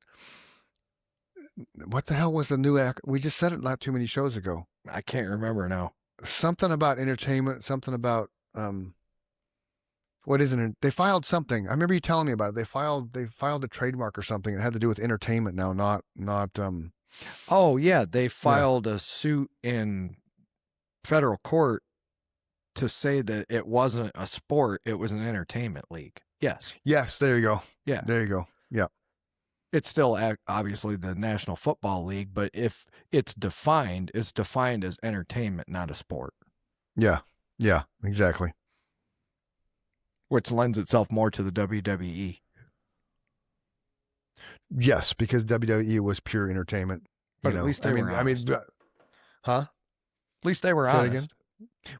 What the hell was the new act? We just said it not too many shows ago. I can't remember now. Something about entertainment, something about what isn't it? They filed something. I remember you telling me about it. They filed a trademark or something. It had to do with entertainment now, not Oh yeah, they filed a suit in federal court to say that it wasn't a sport, it was an entertainment league. Yes. Yes, there you go. Yeah. There you go. Yeah. It's still obviously the National Football League, but if it's defined as entertainment, not a sport. Yeah. Yeah, exactly. Which lends itself more to the WWE. Yes, because WWE was pure entertainment. But at least they were honest. Huh? At least they were honest. Again?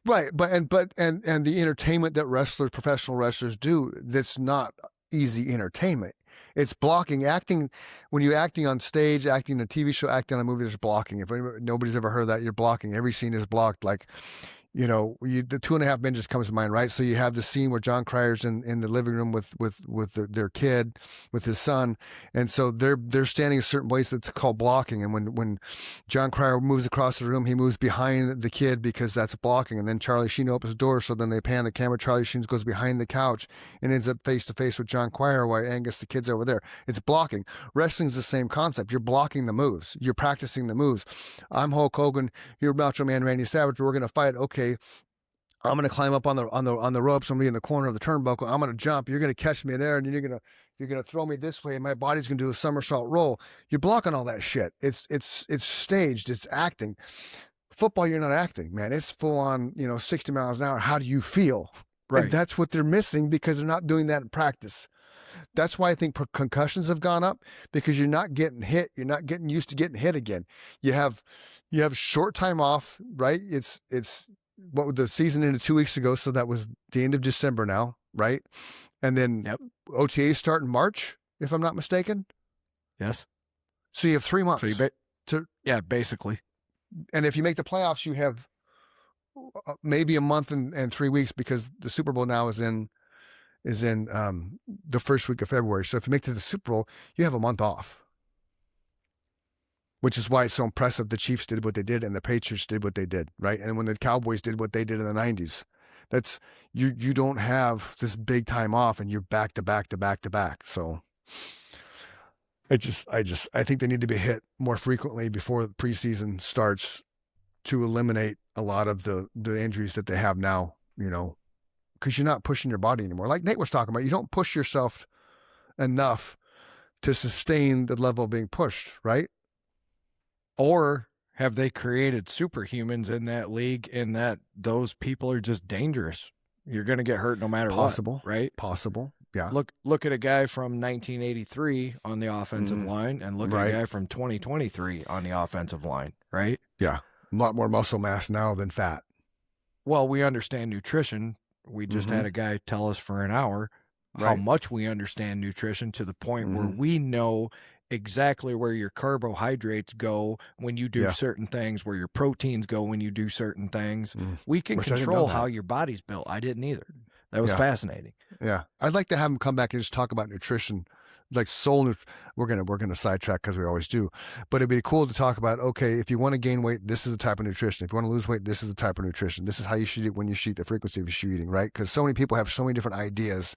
Right, but the entertainment that professional wrestlers do, that's not easy entertainment. It's blocking, acting. When you're acting on stage, acting in a TV show, acting on a movie, there's blocking. If nobody's ever heard of that, you're blocking. Every scene is blocked. Like, the 2.5 Men just comes to mind, right? So you have the scene where John Cryer's in the living room with their kid, with his son, and so they're standing a certain place that's called blocking. And when John Cryer moves across the room, he moves behind the kid because that's blocking. And then Charlie Sheen opens the door, so then they pan the camera. Charlie Sheen goes behind the couch and ends up face to face with John Cryer while Angus the kid's over there. It's blocking. Wrestling's the same concept. You're blocking the moves. You're practicing the moves. I'm Hulk Hogan. You're Macho Man Randy Savage. We're gonna fight. Okay. I'm going to climb up on the ropes. I'm going to be in the corner of the turnbuckle. I'm going to jump. You're going to catch me in there, and you're going to throw me this way, and my body's going to do a somersault roll. You're blocking all that shit. It's staged. It's acting. Football, you're not acting, man. It's full on, 60 miles an hour. How do you feel? Right. And that's what they're missing because they're not doing that in practice. That's why I think concussions have gone up, because you're not getting hit. You're not getting used to getting hit again. You have short time off, right? It's what the season ended 2 weeks ago, so that was the end of December now, right? And then OTAs start in March, if I'm not mistaken. Yes. So you have 3 months. So basically. And if you make the playoffs, you have maybe a month and 3 weeks, because the Super Bowl now is in the first week of February. So if you make it to the Super Bowl, you have a month off. Which is why it's so impressive the Chiefs did what they did and the Patriots did what they did, right? And when the Cowboys did what they did in the 90s, that's you don't have this big time off and you're back to back to back to back. So I think they need to be hit more frequently before the preseason starts to eliminate a lot of the injuries that they have now, because you're not pushing your body anymore. Like Nate was talking about, you don't push yourself enough to sustain the level of being pushed, right? Or have they created superhumans in that league, in that those people are just dangerous? You're going to get hurt no matter what, right? Possible. Yeah. Look at a guy from 1983 on the offensive line, and look at a guy from 2023 on the offensive line, right? Yeah. A lot more muscle mass now than fat. Well, we understand nutrition. We just had a guy tell us for an hour how Right. much we understand nutrition to the point where Mhm. we know exactly where your carbohydrates go when you do Yeah. certain things, where your proteins go when you do certain things. We can Which I didn't know control how that. your body's built. I didn't either. That was Yeah. fascinating. Yeah. I'd like to have him come back and just talk about nutrition, like we're gonna sidetrack because we always do, but it'd be cool to talk about. Okay, if you want to gain weight, this is the type of nutrition. If you want to lose weight, this is the type of nutrition. This is how you should eat, when you should eat, the frequency of you should eating, right? Because so many people have so many different ideas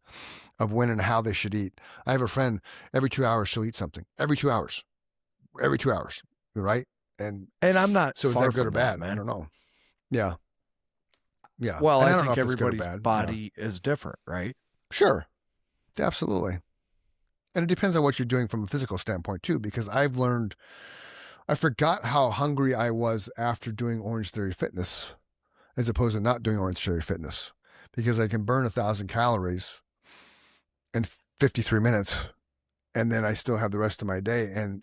of when and how they should eat. I have a friend, every 2 hours she'll eat something. Every 2 hours. Every 2 hours. Right? And I'm not so is far that good or from that, bad? man. I don't know. Yeah. Yeah. Well, And I I don't know think if it's good or everybody's bad. Yeah. body is different, right? Sure. Absolutely. And it depends on what you're doing from a physical standpoint too, because I forgot how hungry I was after doing Orange Theory Fitness as opposed to not doing Orange Theory Fitness, because I can burn 1,000 calories in 53 minutes and then I still have the rest of my day. And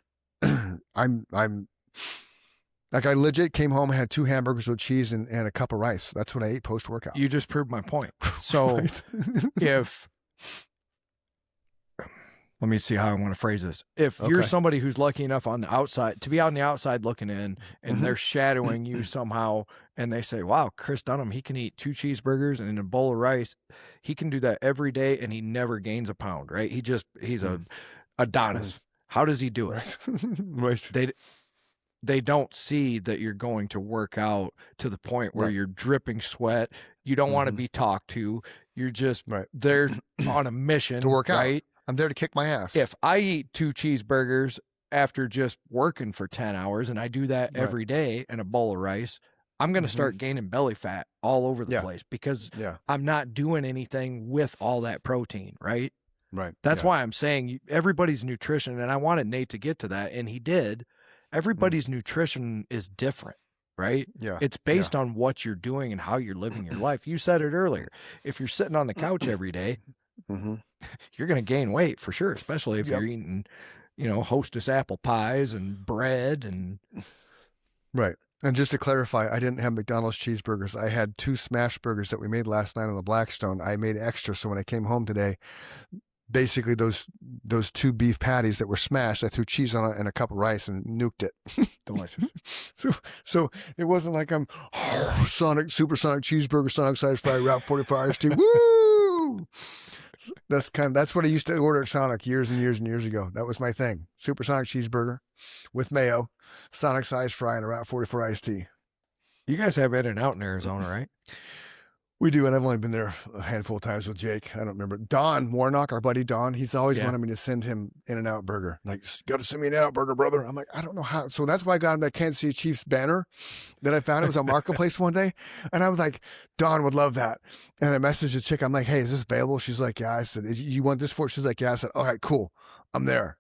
I'm like, I legit came home and had 2 hamburgers with cheese and a cup of rice. That's what I ate post workout. You just proved my point. So Right? if let me see how I want to phrase this. If you're Okay. somebody who's lucky enough on the outside to be on the outside looking in, and they're shadowing you somehow, and they say, wow, Chris Dunham, he can eat 2 cheeseburgers and a bowl of rice. He can do that every day and he never gains a pound, right? He's a Adonis. How does he do it? Right. They don't see that you're going to work out to the point where Right. you're dripping sweat. You don't want to be talked to. You're just Right. there on a mission To work out. right? I'm there to kick my ass. If I eat 2 cheeseburgers after just working for 10 hours and I do that Right. every day and a bowl of rice, I'm going to start gaining belly fat all over the Yeah. place because Yeah. I'm not doing anything with all that protein, right? Right. That's Yeah. why I'm saying everybody's nutrition, and I wanted Nate to get to that, and he did. Everybody's nutrition is different, right? Yeah. It's based on what you're doing and how you're living your life. You said it earlier. If you're sitting on the couch every day, you're going to gain weight for sure, especially if Yep. you're eating, Hostess apple pies and bread and Right. And just to clarify, I didn't have McDonald's cheeseburgers. I had 2 smash burgers that we made last night on the Blackstone. I made extra, so when I came home today, basically those 2 beef patties that were smashed, I threw cheese on it and a cup of rice and nuked it. delicious. So it wasn't like I'm supersonic cheeseburger, sonic size fry, Route 45 iced tea. Woo! That's what I used to order at Sonic years and years and years ago. That was my thing. Supersonic cheeseburger with mayo, sonic size fry, and a Route 44 iced tea. You guys have In-N-Out in Arizona, right? We do, and I've only been there a handful of times with Jake. I don't remember. Don Warnock, our buddy Don, he's always wanted me to send him In-N-Out burger. Like, got to send me an In-N-Out burger, brother. I'm like, I don't know how. So that's why I got him that Kansas City Chiefs banner that I found. It was on Marketplace one day. And I was like, Don would love that. And I messaged the chick. I'm like, hey, is this available? She's like, yeah. I said, you want this for it? She's like, yeah. I said, all right, cool. I'm there.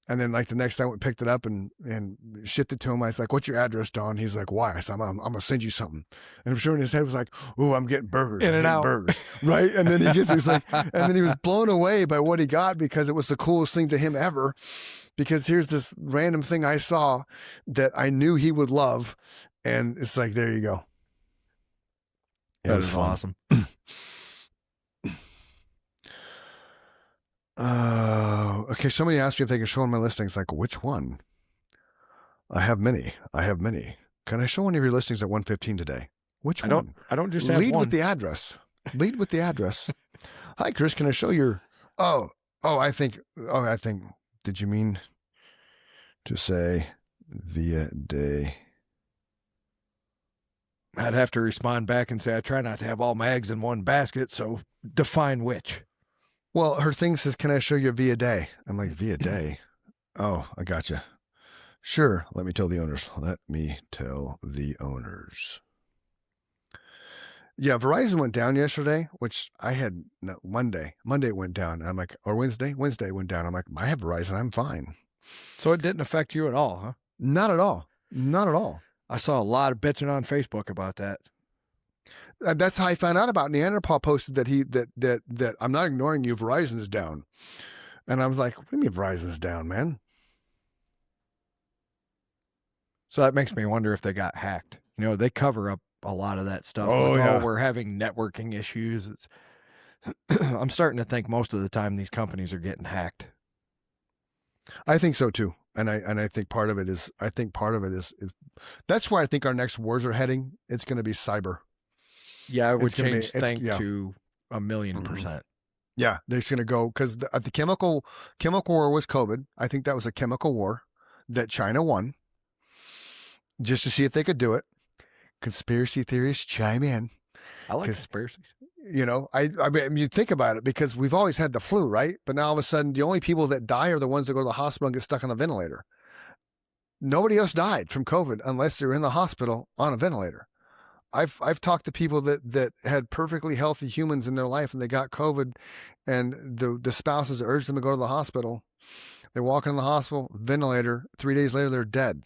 And then like the next time we picked it up and shipped it to him. I was like, what's your address, Don? He's like, why? I said, I'm going to send you something. And I'm sure in his head was like, oh, I'm getting burgers. In-N-Out. Burgers. Right. And then he's like, and then he was blown away by what he got because it was the coolest thing to him ever. Because here's this random thing I saw that I knew he would love. And it's like, there you go. That is awesome. Okay. Somebody asked me if they could show on my listings. Like, which one? I have many. Can I show one of your listings at 115 today? Which one? I don't just have lead one. with the address. Lead with the address. Hi, Chris. Can I show your? I think. Did you mean to say via day? I'd have to respond back and say I try not to have all my eggs in one basket. So define which. Well, her thing says, "Can I show you via day?" I'm like, via day. Oh, I gotcha. Sure. Let me tell the owners. Yeah, Verizon went down yesterday, which I had Monday. Monday it went down. And I'm like, or Wednesday? Wednesday it went down. I'm like, I have Verizon. I'm fine. So it didn't affect you at all, huh? Not at all. Not at all. I saw a lot of bitching on Facebook about that. That's how I found out about Neanderthal posted that I'm not ignoring you. Verizon is down. And I was like, what do you mean Verizon's down, man? So that makes me wonder if they got hacked. They cover up a lot of that stuff. Oh, Like, yeah. we're having networking issues. I'm starting to think most of the time these companies are getting hacked. I think so too. And I think part of it is that's where I think our next wars are heading. It's going to be cyber. Yeah, I would It's gonna be- change it's- think yeah. to 1,000,000%. Yeah, they're just going to go because the chemical war was COVID. I think that was a chemical war that China won just to see if they could do it. Conspiracy theorists chime in. I like 'Cause- conspiracies. You know, I mean, you think about it because we've always had the flu, right? But now all of a sudden, the only people that die are the ones that go to the hospital and get stuck on a ventilator. Nobody else died from COVID unless they're in the hospital on a ventilator. I've talked to people that had perfectly healthy humans in their life and they got COVID, and the spouses urged them to go to the hospital. They walk in the hospital, ventilator. 3 days later, they're dead.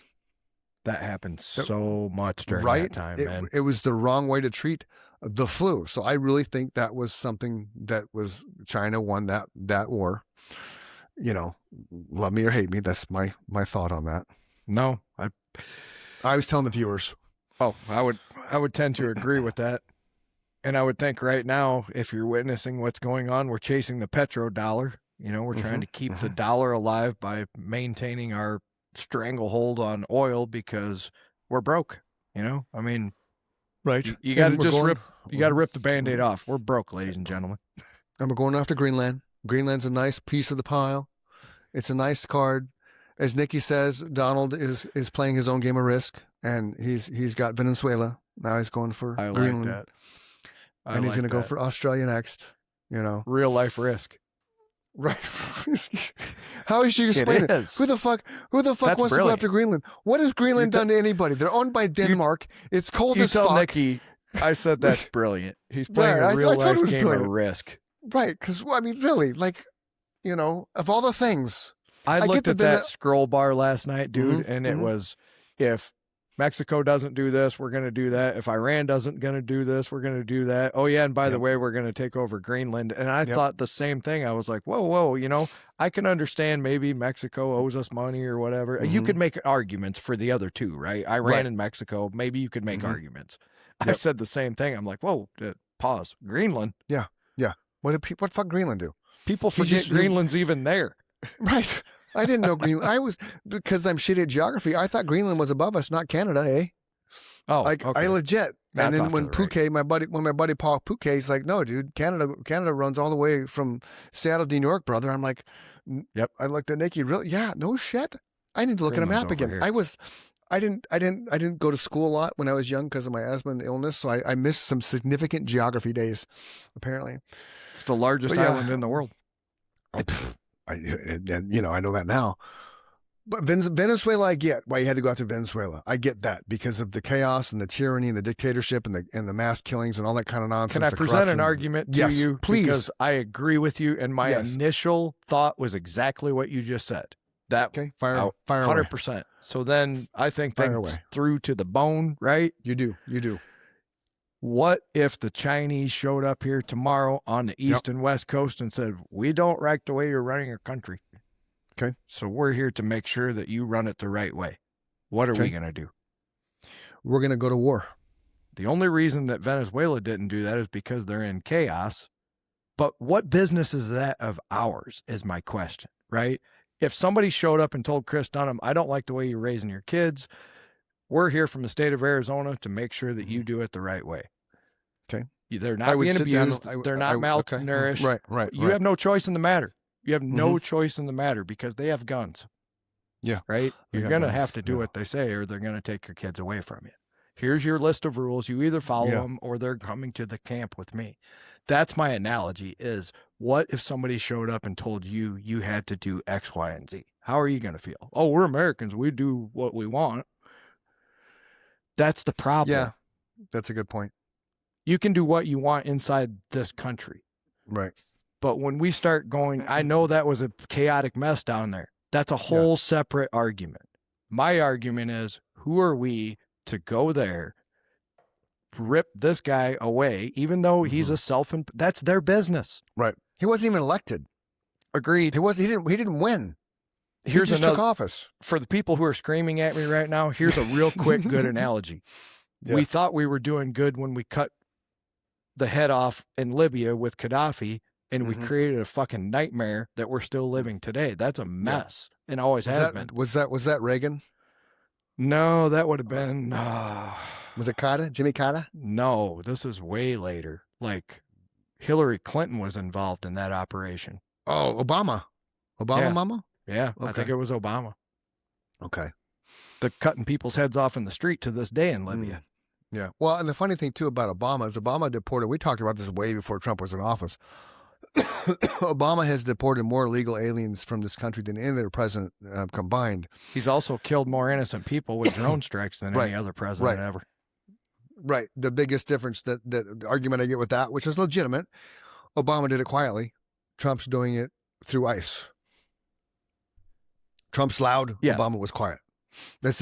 That happens so much during Right? that time, man. It was the wrong way to treat the flu. So I really think that was something that was China won that war. You know, love me or hate me. That's my thought on that. No, I was telling the viewers. I would tend to agree with that. And I would think right now, if you're witnessing what's going on, we're chasing the petrodollar. You know, we're trying to keep the dollar alive by maintaining our stranglehold on oil because we're broke. You know, I mean, Right. you got to And we're just going- rip the Band-Aid off. We're broke, ladies and gentlemen. And we're going after Greenland. Greenland's a nice piece of the pile. It's a nice card. As Nikki says, Donald is playing his own game of Risk, and he's got Venezuela. Now he's going for I like Greenland. that. And he's going to go for Australia next. You know, real life risk. right? How is she explaining it? is. Who the fuck That's wants to go brilliant. after Greenland? What has Greenland You done to anybody? They're owned by Denmark. It's cold You as tell fuck. Nikki, I said that's brilliant. He's playing Right, a real I thought life it was game brilliant. of risk. Right? Because I mean, really, like, you know, of all the things, I get looked the at that scroll bar last night, dude, Mhm, and it was, if Mexico doesn't do this, we're going to do that. If Iran doesn't going to do this, we're going to do that. Oh yeah, and by the Yep. way, we're going to take over Greenland. And I Yep. thought the same thing. I was like, whoa, you know, I can understand maybe Mexico owes us money or whatever. You Mhm. could make arguments for the other two, right? Iran Right. and Mexico, maybe you could make Mhm. arguments. I Yep. said the same thing. I'm like, whoa, pause. Greenland. what the fuck Greenland do? People He forget just- Greenland's even there. Right. I didn't know Greenland. I was because I'm shitty at geography. I thought Greenland was above us, not Canada. Eh? Oh, Like okay. I legit. That's And then off to when the right. Pouquet, my buddy Paul Pouquet, he's like, "No, dude, Canada runs all the way from Seattle to New York, brother." I'm like, Yep. I looked at Nikki. Really? Yeah. No shit. I need to look at a Greenland's map over again. here. I didn't go to school a lot when I was young because of my asthma and illness, so I missed some significant geography days. Apparently, It's the largest But yeah. island in the world. you know, I know that now. But Venezuela, I get why you had to go after Venezuela. I get that because of the chaos and the tyranny and the dictatorship and the mass killings and all that kind of nonsense. Can I the present an corruption. argument to Yes, you? please. Because I agree with you, and my Yes. initial thought was exactly what you just said. That Okay, fire away. 100%. So then I think Fire things away. through to the bone, right? You do. What if the Chinese showed up here tomorrow on the east and west coast and said, "We don't like the way you're running your country. Okay. So we're here to make sure that you run it the right way." What are we Okay. going to do? We're gonna go to war. The only reason that Venezuela didn't do that is because they're in chaos. But what business is that of ours is my question, right? If somebody showed up and told Chris Dunham, "I don't like the way you're raising your kids. We're here from the state of Arizona to make sure that you do it the right way." Okay. They're I not would being sit down- abused. They're not okay. malnourished. Right. You have no choice in the matter. You have no choice in the matter because they have guns. Yeah. Right? They You're got going to guns, have to do yeah. what they say or they're going to take your kids away from you. Here's your list of rules. You either follow Yeah. them or they're coming to the camp with me. That's my analogy is what if somebody showed up and told you you had to do X, Y, and Z? How are you going to feel? Oh, we're Americans. We do what we want. That's the problem. Yeah, that's a good point. You can do what you want inside this country. Right. But when we start going, I know that was a chaotic mess down there. That's a whole separate argument. My argument is, who are we to go there, rip this guy away, even though he's a that's their business. Right. He wasn't even elected. Agreed. He didn't win. Here's he just another, took office. for the people who are screaming at me right now, here's a real quick, good analogy. Yeah. We thought we were doing good when we cut the head off in Libya with Gaddafi, and we Mhm. created a fucking nightmare that we're still living today. That's a mess, and always has been. Was that Reagan? No, that would have been. Was it Carter? Jimmy Carter? No, this is way later. Like Hillary Clinton was involved in that operation. Oh, Obama. Obama, Yeah. mama? Yeah, I think Okay. it was Obama. Okay. They're cutting people's heads off in the street to this day in Libya. Yeah. Well, and the funny thing too about Obama is Obama deported. We talked about this way before Trump was in office. Obama has deported more illegal aliens from this country than any other president combined. He's also killed more innocent people with drone strikes than Right. any other president Right. ever. Right. The biggest difference that the argument I get with that, which is legitimate, Obama did it quietly. Trump's doing it through ICE. Trump's loud. Yeah. Obama was quiet. It's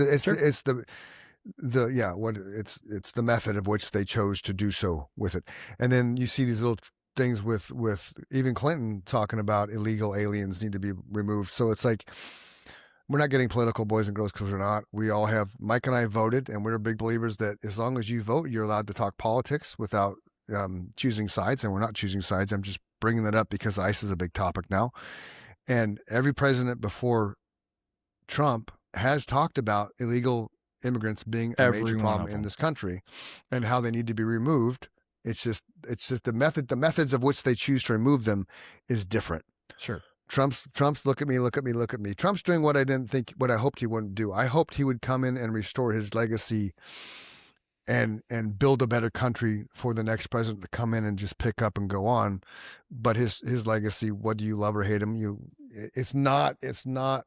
the method of which they chose to do so with it. And then you see these little things with even Clinton talking about illegal aliens need to be removed. So it's like, we're not getting political, boys and girls, because we're not. We all have, Mike and I voted, and we're big believers that as long as you vote, you're allowed to talk politics without choosing sides. And we're not choosing sides. I'm just bringing that up because ICE is a big topic now. And every president before Trump has talked about illegal immigrants being a Every major one problem of in them. this country and how they need to be removed. It's just the methods of which they choose to remove them is different. Sure. Trump's look at me. Trump's doing what I hoped he wouldn't do. I hoped he would come in and restore his legacy and build a better country for the next president to come in and just pick up and go on. But his legacy, whether you love or hate him, it's not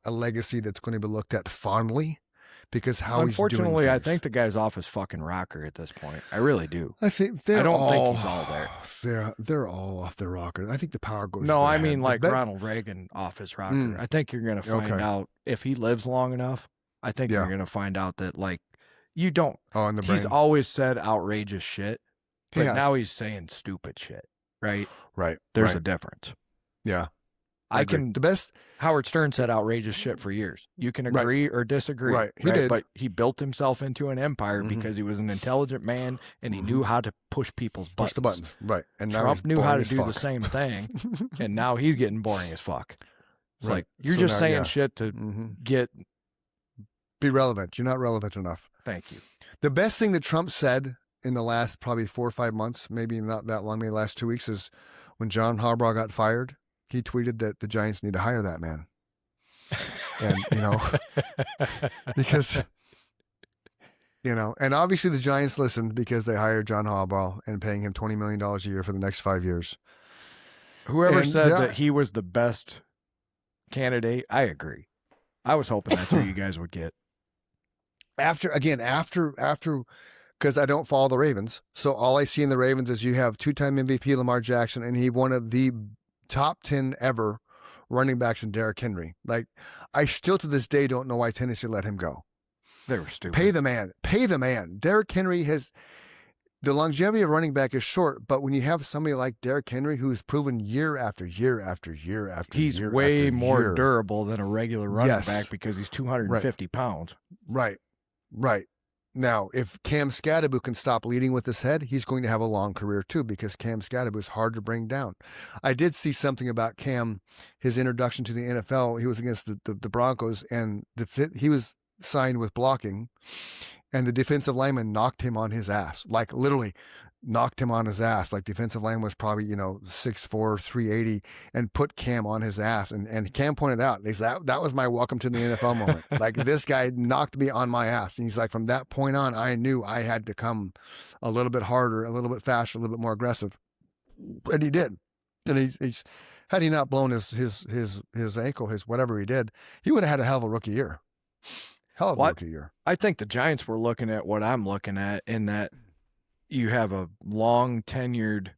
a legacy that's going to be looked at fondly because how he's doing Unfortunately, I things. think the guy's off his fucking rocker at this point. I really do. I think I don't think he's all there. They're all off their rocker. I think the power goes. No, to their I head. mean The like be- Ronald Reagan off his rocker. Mm. I think you're going to find Okay. out if he lives long enough. I think Yeah. you're going to find out that like you don't. Oh, in the He's brain. always said outrageous shit, He but has. now he's saying stupid shit. Right? Right. There's right. a difference. Yeah. I agree. can. The best. Howard Stern said outrageous shit for years. You can Right. agree or disagree. Right. He did. But he built himself into an empire Mhm. because he was an intelligent man and he knew how to push people's buttons. Push the buttons. Right. And now Trump he's knew how boring to as do the fuck. same thing, and now he's getting boring as fuck. It's Right. like you're So just now, saying yeah. shit to Mhm. get. Be relevant. You're not relevant enough. Thank you. The best thing that Trump said in the last probably 4 or 5 months, maybe not that long, maybe the last 2 weeks, is when John Harbaugh got fired, he tweeted that the Giants need to hire that man. And, because, and obviously the Giants listened because they hired John Harbaugh and paying him $20 million a year for the next 5 years. Whoever And said there- that he was the best candidate, I agree. I was hoping that's who you guys would get. After, because I don't follow the Ravens. So all I see in the Ravens is you have 2-time MVP Lamar Jackson, and he one of the top 10 ever running backs in Derrick Henry. Like, I still to this day don't know why Tennessee let him go. They were stupid. Pay the man. Derrick Henry the longevity of running back is short, but when you have somebody like Derrick Henry who's proven year after year after year after He's year way after more year. durable than a regular running Yes. back because he's 250 pounds. Right. Now, if Cam Scadaboo can stop leading with his head, he's going to have a long career too, because Cam Scadaboo is hard to bring down. I did see something about Cam, his introduction to the NFL. He was against the Broncos, and he was signed with blocking, and the defensive lineman knocked him on his ass, like literally knocked him on his ass. Like defensive line was probably 6'4", 380, and put Cam on his ass. And Cam pointed out, that was my welcome to the NFL moment. Like, this guy knocked me on my ass, and he's like, from that point on, I knew I had to come a little bit harder, a little bit faster, a little bit more aggressive, and he did. And he's had he not blown his ankle, his whatever he did, he would have had a hell of a rookie year. Hell of a rookie year. I think the Giants were looking at what I'm looking at in that you have a long tenured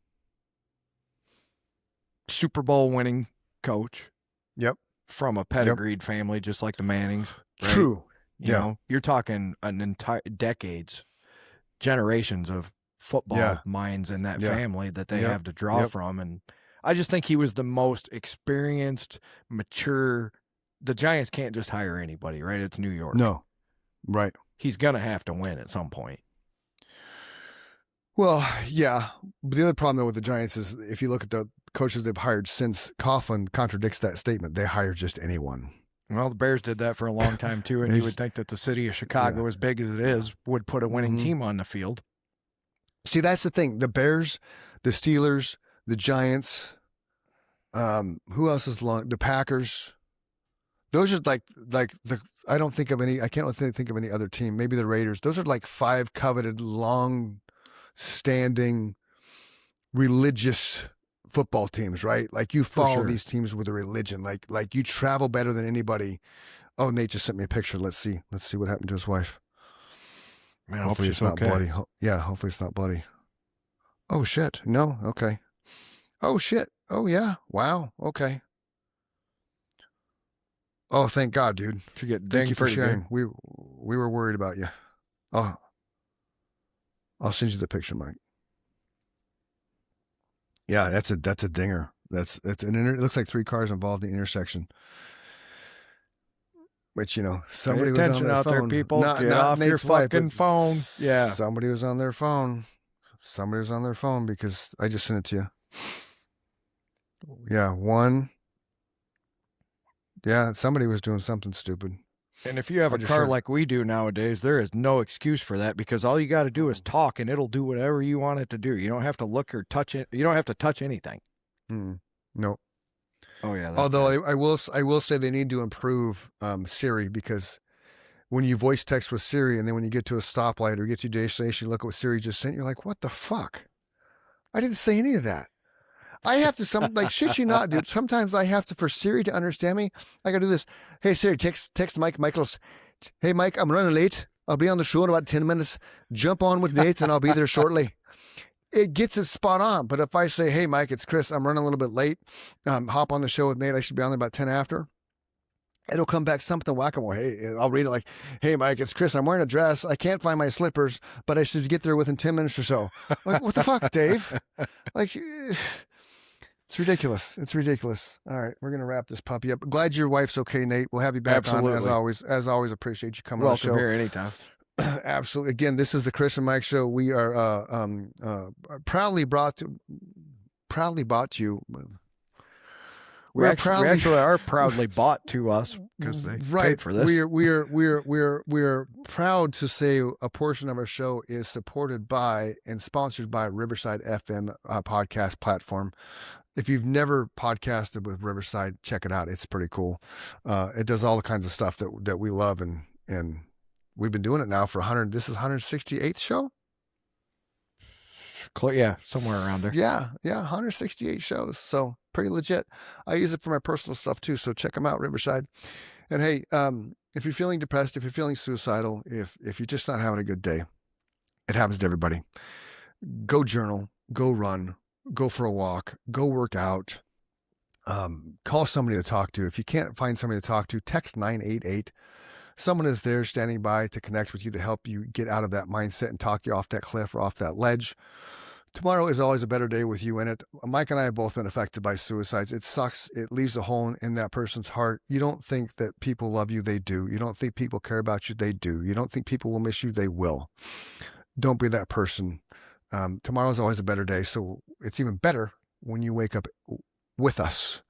Super Bowl winning coach. Yep. From a pedigreed family, just like the Mannings. Right? True. You know, you're talking an entire decades, generations of football minds in that family that they have to draw from. And I just think he was the most experienced, mature. The Giants can't just hire anybody, right? It's New York. No. Right. He's going to have to win at some point. Well, yeah. But the other problem though with the Giants is if you look at the coaches they've hired since, Coughlin contradicts that statement. They hire just anyone. Well, the Bears did that for a long time too, and you would think that the city of Chicago, as big as it is, would put a winning team on the field. See, that's the thing. The Bears, the Steelers, the Giants, who else is long? The Packers. Those are like the. I don't think of any. I can't really think of any other team. Maybe the Raiders. Those are like 5 coveted, long-standing, religious football teams, right? Like you follow these teams with a religion. Like you travel better than anybody. Oh, Nate just sent me a picture. Let's see what happened to his wife. Man, hopefully it's not bloody. Yeah, hopefully it's not bloody. Oh shit. No. Okay. Oh shit. Oh yeah. Wow. Okay. Oh, thank God, dude. Thank you for sharing. We were worried about you. Oh, I'll send you the picture, Mike. Yeah, that's a dinger. It looks like 3 cars involved in the intersection. Which, somebody was on their out phone. There, people. Get off your fucking phone. Yeah. Somebody was on their phone. Because I just sent it to you. Yeah, somebody was doing something stupid. And if you have a car like we do nowadays, there is no excuse for that because all you got to do is talk and it'll do whatever you want it to do. You don't have to look or touch it. You don't have to touch anything. No. Oh yeah. Although I will say they need to improve Siri, because when you voice text with Siri and then when you get to a stoplight or get to your destination, you look at what Siri just sent, you're like, what the fuck? I didn't say any of that. I have to shit you not, dude. Sometimes I have to, for Siri to understand me, I gotta do this. Hey Siri, text Mike Michaels. Hey Mike, I'm running late. I'll be on the show in about 10 minutes. Jump on with Nate and I'll be there shortly. It gets it spot on. But if I say, hey Mike, it's Chris, I'm running a little bit late. Hop on the show with Nate. I should be on there about 10 after. It'll come back something whack-a-mole. Hey, I'll read it like, hey, Mike, it's Chris. I'm wearing a dress. I can't find my slippers, but I should get there within 10 minutes or so. Like, what the fuck, Dave? Like, it's ridiculous. It's ridiculous. All right, we're going to wrap this puppy up. Glad your wife's okay, Nate. We'll have you back on as always. As always, appreciate you coming on the show. Welcome here anytime. Absolutely. Again, this is the Chris and Mike Show. We are proudly brought to you. We actually are proudly bought to us because they paid for this. We're proud to say a portion of our show is supported by and sponsored by Riverside FM podcast platform. If you've never podcasted with Riverside, check it out. It's pretty cool. It does all the kinds of stuff that we love, and we've been doing it now for 100. This is 168th show. Yeah, somewhere around there. Yeah, 168 shows. So pretty legit. I use it for my personal stuff too. So check them out, Riverside. And hey, if you're feeling depressed, if you're feeling suicidal, if you're just not having a good day, it happens to everybody. Go journal, go run, go for a walk, go work out. Call somebody to talk to. If you can't find somebody to talk to, text 988. Someone is there standing by to connect with you, to help you get out of that mindset and talk you off that cliff or off that ledge. Tomorrow is always a better day with you in it. Mike and I have both been affected by suicides. It sucks. It leaves a hole in that person's heart. You don't think that people love you. They do. You don't think people care about you. They do. You don't think people will miss you. They will. Don't be that person. Tomorrow is always a better day. So it's even better when you wake up with us.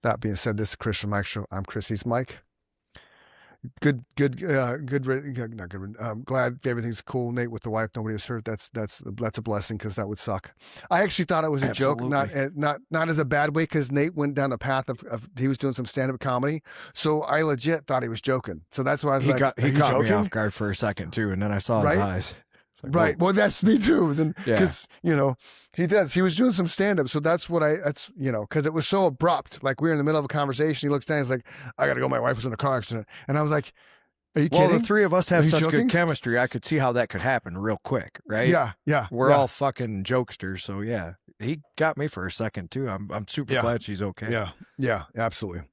That being said, this is Chris from Mike Show. I'm Chris. He's Mike. Good. Not good. Glad everything's cool. Nate with the wife, nobody was hurt. That's a blessing, because that would suck. I actually thought it was a joke, not as a bad way, because Nate went down a path of he was doing some stand-up comedy, so I legit thought he was joking. So that's why I was he caught me off guard for a second too, and then I saw his eyes. Like, right. Well, that's me too. Then, because he does. He was doing some stand-up, so that's what because it was so abrupt. Like we were in the middle of a conversation. He looks down. He's like, "I got to go. My wife was in a car accident," and I was like, "Are you kidding?" Well, the three of us have such good chemistry. I could see how that could happen real quick, right? Yeah. We're all fucking jokesters, so yeah. He got me for a second too. I'm super glad she's okay. Yeah, absolutely.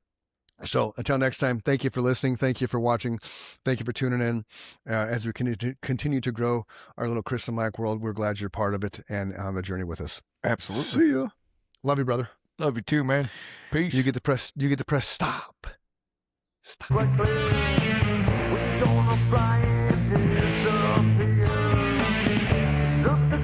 So until next time, thank you for listening. Thank you for watching. Thank you for tuning in. As we continue to grow our little Chris and Mike world, we're glad you're part of it and on the journey with us. Absolutely. See ya. Love you, brother. Love you too, man. Peace. You get to press stop. Stop. We're gonna fly and disappear. Look the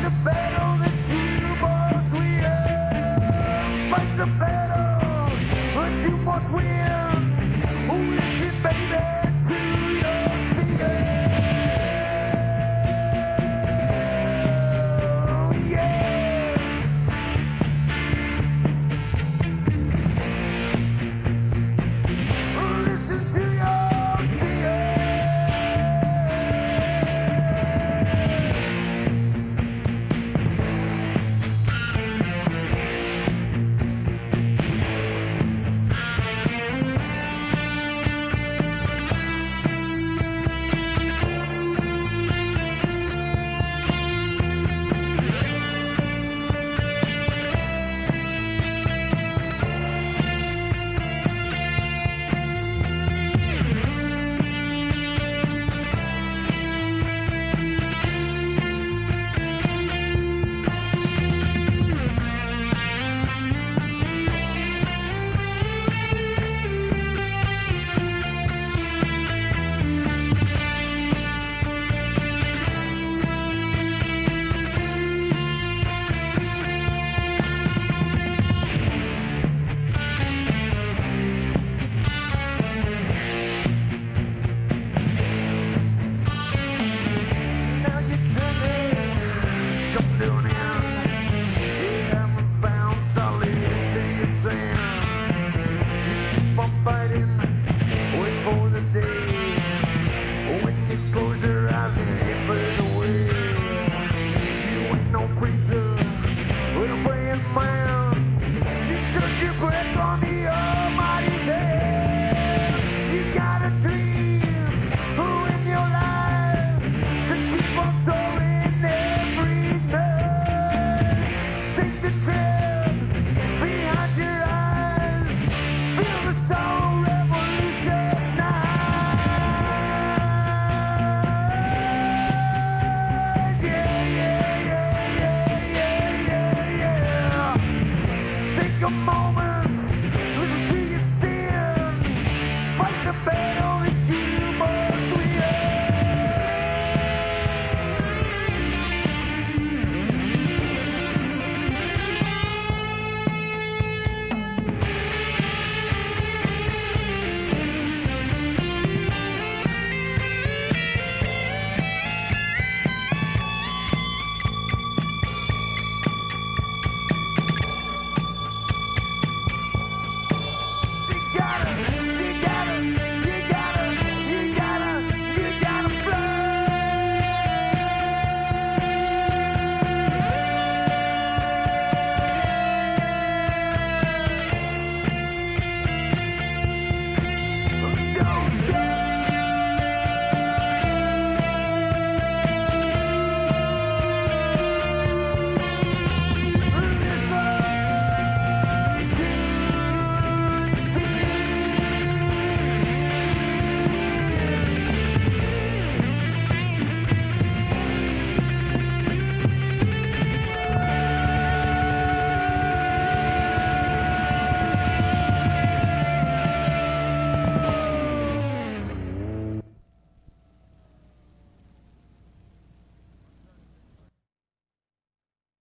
your face.